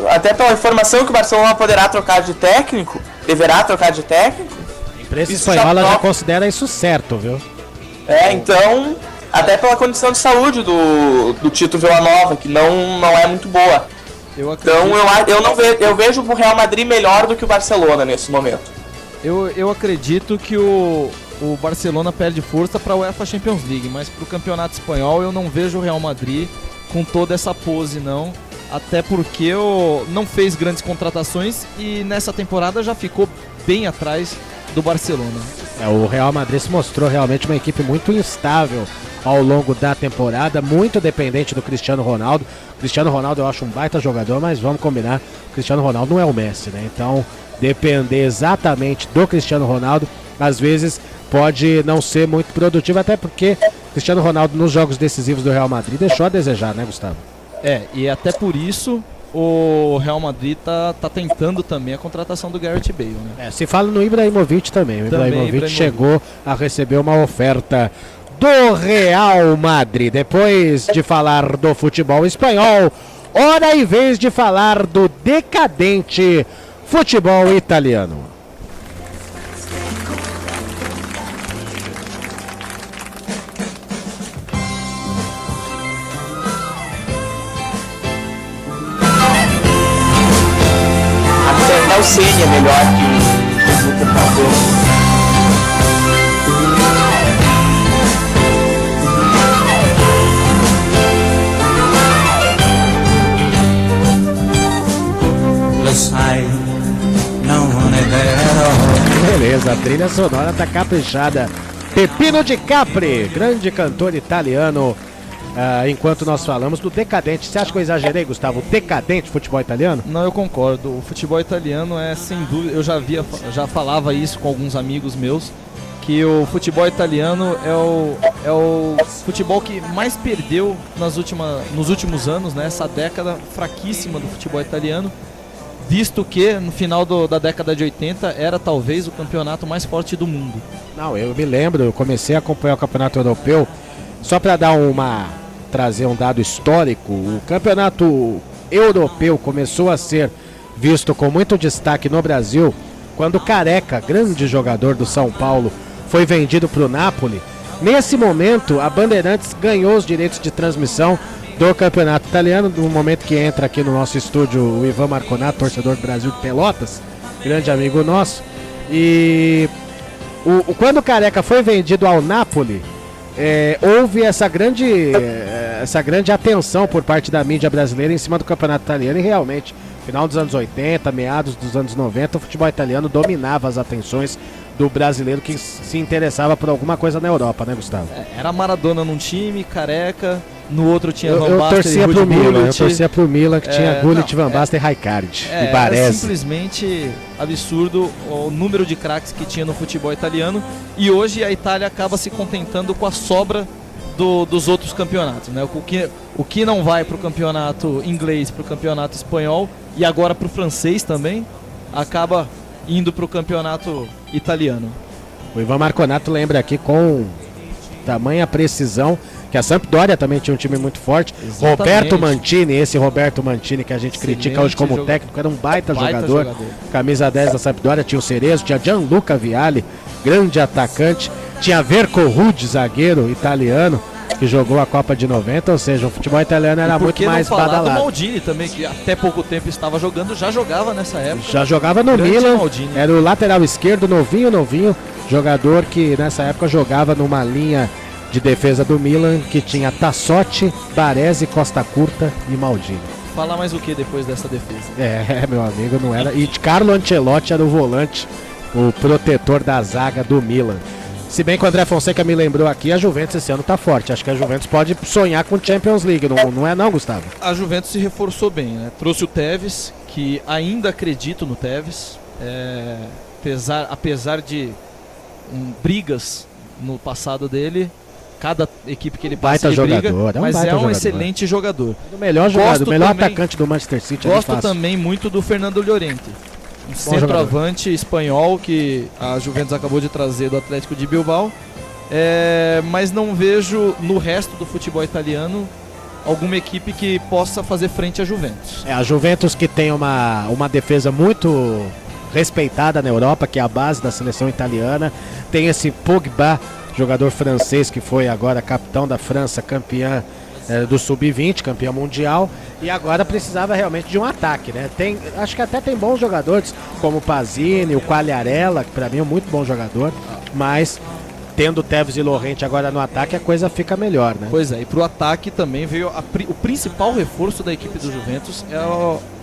até pela informação que o Barcelona deverá trocar de técnico. A imprensa espanhola já considera isso certo, viu? Então, até pela condição de saúde do Tito Villanova, que não é muito boa. Eu vejo o Real Madrid melhor do que o Barcelona nesse momento. Eu acredito que o Barcelona perde força para a UEFA Champions League, mas para o Campeonato Espanhol eu não vejo o Real Madrid com toda essa pose, não. Até porque não fez grandes contratações e nessa temporada já ficou bem atrás do Barcelona. O Real Madrid se mostrou realmente uma equipe muito instável ao longo da temporada, muito dependente do Cristiano Ronaldo. Cristiano Ronaldo eu acho um baita jogador, mas vamos combinar, o Cristiano Ronaldo não é o Messi, né? Então, depender exatamente do Cristiano Ronaldo, às vezes pode não ser muito produtivo, até porque Cristiano Ronaldo nos jogos decisivos do Real Madrid deixou a desejar, né, Gustavo? E até por isso o Real Madrid tá tentando também a contratação do Gareth Bale, né? Se fala no Ibrahimovic também. O Ibrahimovic chegou a receber uma oferta do Real Madrid. Depois de falar do futebol espanhol, hora e vez de falar do decadente futebol italiano. O Senna é melhor que o Lucas. Beleza, a trilha sonora tá caprichada. Peppino Di Capri, grande cantor italiano. Enquanto nós falamos do decadente, você acha que eu exagerei, Gustavo? O decadente futebol italiano? Não, eu concordo. O futebol italiano é sem dúvida. Eu já falava isso com alguns amigos meus, que o futebol italiano é o futebol que mais perdeu nos últimos anos, né? Essa década fraquíssima do futebol italiano, visto que no final da década de 80 era talvez o campeonato mais forte do mundo. Não, eu me lembro, eu comecei a acompanhar o campeonato europeu, só para trazer um dado histórico. O campeonato europeu começou a ser visto com muito destaque no Brasil quando o Careca, grande jogador do São Paulo, foi vendido para o Napoli. Nesse momento, a Bandeirantes ganhou os direitos de transmissão do campeonato italiano, no momento que entra aqui no nosso estúdio o Ivan Marconato, torcedor do Brasil de Pelotas, grande amigo nosso. E quando o Careca foi vendido ao Napoli, houve essa grande essa grande atenção por parte da mídia brasileira em cima do campeonato italiano e realmente, final dos anos 80, meados dos anos 90, o futebol italiano dominava as atenções do brasileiro que se interessava por alguma coisa na Europa, né, Gustavo? Era Maradona num time, Careca, no outro tinha Van Eu Basten torcia e Ruud pro Milan, eu Gullit. torcia pro Milan que tinha Gullit, não, Van Basten, Rijkaard e Era Baresi. simplesmente absurdo o número de craques que tinha no futebol italiano, e hoje a Itália acaba se contentando com a sobra dos outros campeonatos, né? O que não vai para o campeonato inglês, para o campeonato espanhol e agora para o francês também, acaba indo para o campeonato italiano. O Ivan Marconato lembra aqui com tamanha precisão que a Sampdoria também tinha um time muito forte. Exatamente. Roberto Mantini, esse Roberto Mantini que a gente critica hoje como técnico, era um baita jogador. Camisa 10 da Sampdoria, tinha o Cerezo, tinha Gianluca Vialli, grande atacante. Tinha Verco Ruud, zagueiro italiano, que jogou a Copa de 90, ou seja, o futebol italiano era muito mais badalado. O Maldini também, que até pouco tempo estava jogando, já jogava nessa época. Já jogava no Grande Milan, Maldini. era o lateral esquerdo, novinho, jogador que nessa época jogava numa linha de defesa do Milan, que tinha Tassotti, Baresi, Costa Curta e Maldini. Falar mais o que depois dessa defesa? Meu amigo, não era. E Carlo Ancelotti era o volante, o protetor da zaga do Milan. Se bem que o André Fonseca me lembrou aqui, a Juventus esse ano tá forte. Acho que a Juventus pode sonhar com Champions League, não é não, Gustavo? A Juventus se reforçou bem, né? Trouxe o Tevez, que ainda acredito no Tevez, apesar de brigas no passado dele, cada equipe que ele passa ele briga, mas é um excelente jogador. O melhor jogador, o melhor atacante do Manchester City. Gosto também muito do Fernando Llorente, um centroavante espanhol que a Juventus acabou de trazer do Atlético de Bilbao, mas não vejo no resto do futebol italiano alguma equipe que possa fazer frente à Juventus. A Juventus que tem uma defesa muito respeitada na Europa, que é a base da seleção italiana, tem esse Pogba, jogador francês que foi agora capitão da França, campeã do Sub-20, campeão mundial, e agora precisava realmente de um ataque, né? Acho que até tem bons jogadores, como o Pazini, o Quagliarella, que para mim é um muito bom jogador, mas tendo Tevez e Llorente agora no ataque, a coisa fica melhor, né? Pois é, e pro ataque também veio o principal reforço da equipe do Juventus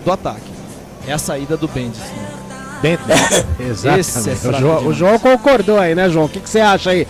do ataque, é a saída do Bendis, né? Exatamente. O João concordou aí, né, João? O que você acha aí?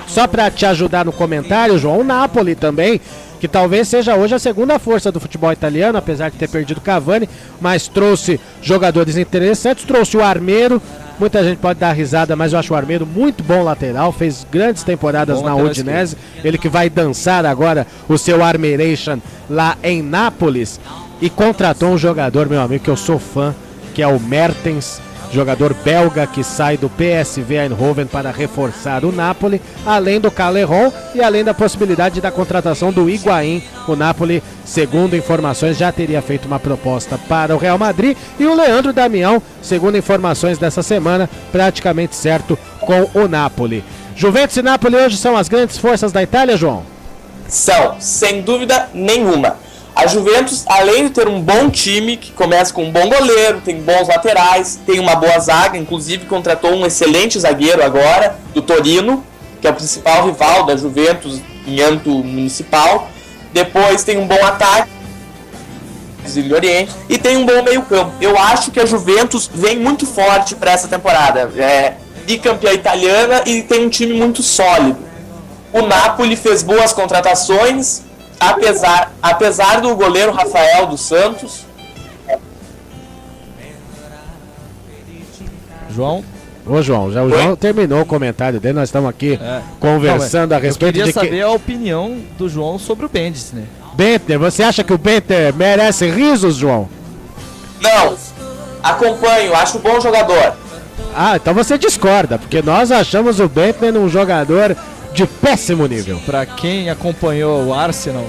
Só para te ajudar no comentário, João, o Napoli também, que talvez seja hoje a segunda força do futebol italiano, apesar de ter perdido Cavani, mas trouxe jogadores interessantes, trouxe o Armeiro. Muita gente pode dar risada, mas eu acho o Armeiro muito bom lateral, fez grandes temporadas na Udinese, ele que vai dançar agora o seu Armeiration lá em Nápoles, e contratou um jogador, meu amigo, que eu sou fã, que é o Mertens, jogador belga que sai do PSV Eindhoven para reforçar o Napoli, além do Caleron e além da possibilidade da contratação do Higuaín. O Napoli, segundo informações, já teria feito uma proposta para o Real Madrid, e o Leandro Damião, segundo informações dessa semana, praticamente certo com o Napoli. Juventus e Napoli hoje são as grandes forças da Itália, João? São, sem dúvida nenhuma. A Juventus, além de ter um bom time, que começa com um bom goleiro, tem bons laterais, tem uma boa zaga, inclusive contratou um excelente zagueiro agora, do Torino, que é o principal rival da Juventus em âmbito municipal. Depois tem um bom ataque, e tem um bom meio campo. Eu acho que a Juventus vem muito forte para essa temporada. É bicampeã italiana e tem um time muito sólido. O Napoli fez boas contratações, apesar do goleiro Rafael dos Santos. João? Ô João, João terminou o comentário dele, nós estamos aqui conversando a respeito de Eu queria saber a opinião do João sobre o Bendis, né? Bentner, você acha que o Bentner merece risos, João? Não, acompanho, acho um bom jogador. Então você discorda, porque nós achamos o Bentner um jogador de péssimo nível. Pra quem acompanhou o Arsenal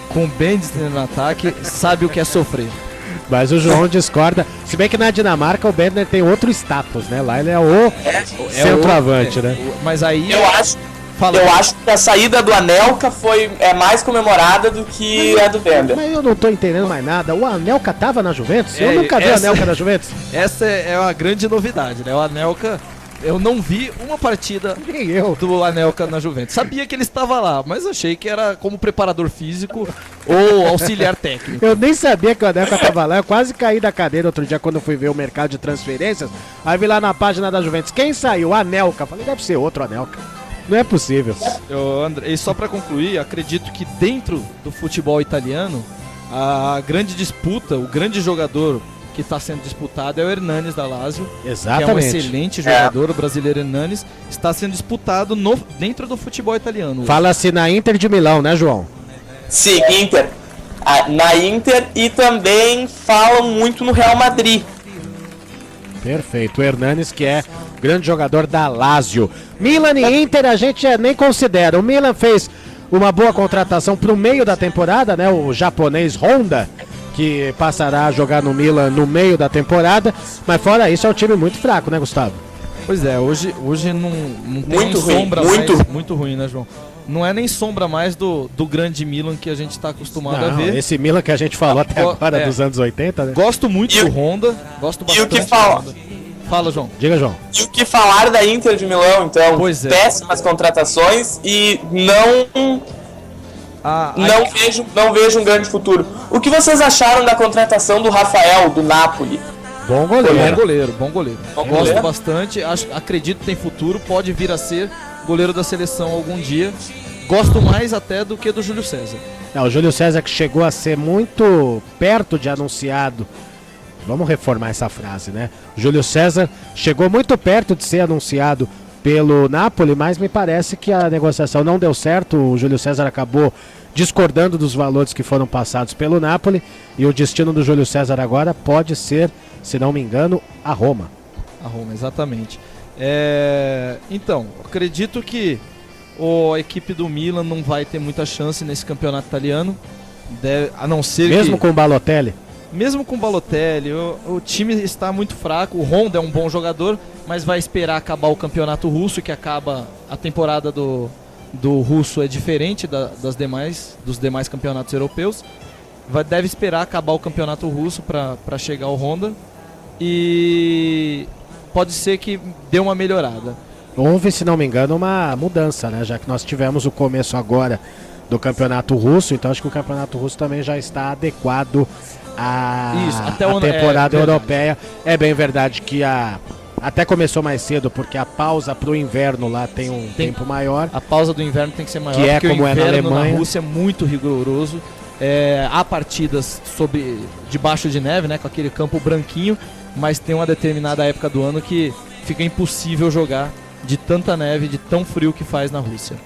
com o Bendis no ataque, sabe o que é sofrer. Mas o João discorda. Se bem que na Dinamarca o Bentner tem outro status, né? Lá ele é o centroavante, né? Mas aí... Eu acho que a saída do Anelka é mais comemorada do que a do Bender. Mas eu não tô entendendo mais nada. O Anelka tava na Juventus? Eu nunca vi o Anelka na Juventus. Essa é uma grande novidade, né? O Anelka Eu não vi uma partida Nem eu. do Anelka na Juventus. Sabia que ele estava lá, mas achei que era como preparador físico ou auxiliar técnico. Eu nem sabia que o Anelka tava lá. Eu quase caí da cadeira outro dia quando eu fui ver o mercado de transferências. Aí vi lá na página da Juventus. Quem saiu? Anelka. Falei, deve ser outro Anelka. Não é possível. André, e só para concluir, acredito que dentro do futebol italiano, a grande disputa, o grande jogador que está sendo disputado é o Hernanes da Lazio. Exatamente. Que é um excelente jogador, o brasileiro Hernanes. Está sendo disputado dentro do futebol italiano. Fala-se na Inter de Milão, né, João? Sim, Inter. Na Inter e também falam muito no Real Madrid. Perfeito. O Hernanes, que é grande jogador da Lazio. Milan e Inter a gente nem considera. O Milan fez uma boa contratação para o meio da temporada, né? O japonês Honda, que passará a jogar no Milan no meio da temporada. Mas fora isso é um time muito fraco, né, Gustavo? Pois é, hoje não tem Muito ruim, sombra muito. mais. Muito ruim, né, João? Não é nem sombra mais do grande Milan que a gente está acostumado a ver. Esse Milan que a gente falou até agora, é. dos anos 80, né? Gosto muito do Honda, gosto bastante. E o que fala? do Honda. Fala, João. Diga, João. E o que falar da Inter de Milão, então? Pois é. Péssimas contratações e não vejo um grande futuro. O que vocês acharam da contratação do Rafael, do Napoli? Bom goleiro. Bom goleiro. Bom Gosto goleiro. bastante, acredito que tem futuro, pode vir a ser goleiro da seleção algum dia. Gosto mais até do que do Júlio César. O Júlio César que chegou a ser muito perto de anunciado. Vamos reformar essa frase, né? O Júlio César chegou muito perto de ser anunciado pelo Napoli, mas me parece que a negociação não deu certo. O Júlio César acabou discordando dos valores que foram passados pelo Napoli e o destino do Júlio César agora pode ser, se não me engano, a Roma. A Roma, exatamente. Então, acredito que a equipe do Milan não vai ter muita chance nesse campeonato italiano, a não ser Mesmo com o Balotelli? Mesmo com o Balotelli, o time está muito fraco. O Honda é um bom jogador, mas vai esperar acabar o campeonato russo, que acaba a temporada do russo é diferente dos demais campeonatos europeus. Deve esperar acabar o campeonato russo para chegar ao Honda e pode ser que dê uma melhorada. Houve, se não me engano, uma mudança, né? Já que nós tivemos o começo agora do campeonato russo, então acho que o campeonato russo também já está adequado à temporada europeia. É bem verdade que até começou mais cedo, porque a pausa para o inverno lá tem um tempo maior. A pausa do inverno tem que ser maior, que é porque como o inverno é na Alemanha. Na Rússia é muito rigoroso. Há partidas debaixo de neve, né, com aquele campo branquinho, mas tem uma determinada época do ano que fica impossível jogar de tanta neve, de tão frio que faz na Rússia.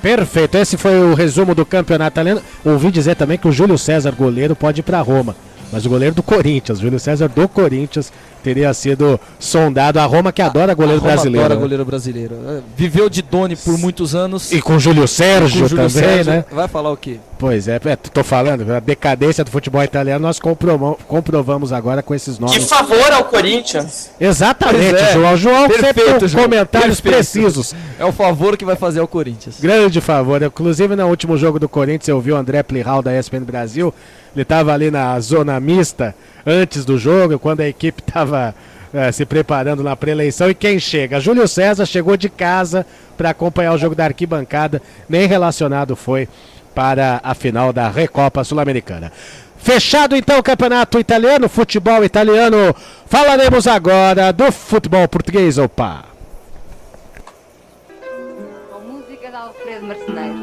Perfeito, esse foi o resumo do campeonato italiano. Ouvi dizer também que o Júlio César, goleiro, pode ir para Roma. Mas o goleiro do Corinthians, Júlio César do Corinthians, teria sido sondado. A Roma que adora goleiro brasileiro. Adora goleiro brasileiro. Viveu de Doni por muitos anos. E com o Júlio Sérgio também, Sérgio, né? Vai falar o quê? Pois é, tô falando, a decadência do futebol italiano nós comprovamos agora com esses nomes. Que favor ao Corinthians. Exatamente, João. Perfeito, sempre João. Comentários precisos. É o favor que vai fazer ao Corinthians. Grande favor. Inclusive, no último jogo do Corinthians, eu vi o André Plihal da ESPN Brasil. Ele estava ali na zona mista antes do jogo, quando a equipe estava se preparando na pré-eleição. E quem chega? Júlio César chegou de casa para acompanhar o jogo da arquibancada. Nem relacionado foi para a final da Recopa Sul-Americana. Fechado então o campeonato italiano, futebol italiano. Falaremos agora do futebol português, opa! Com música de Alfredo Marceneiro.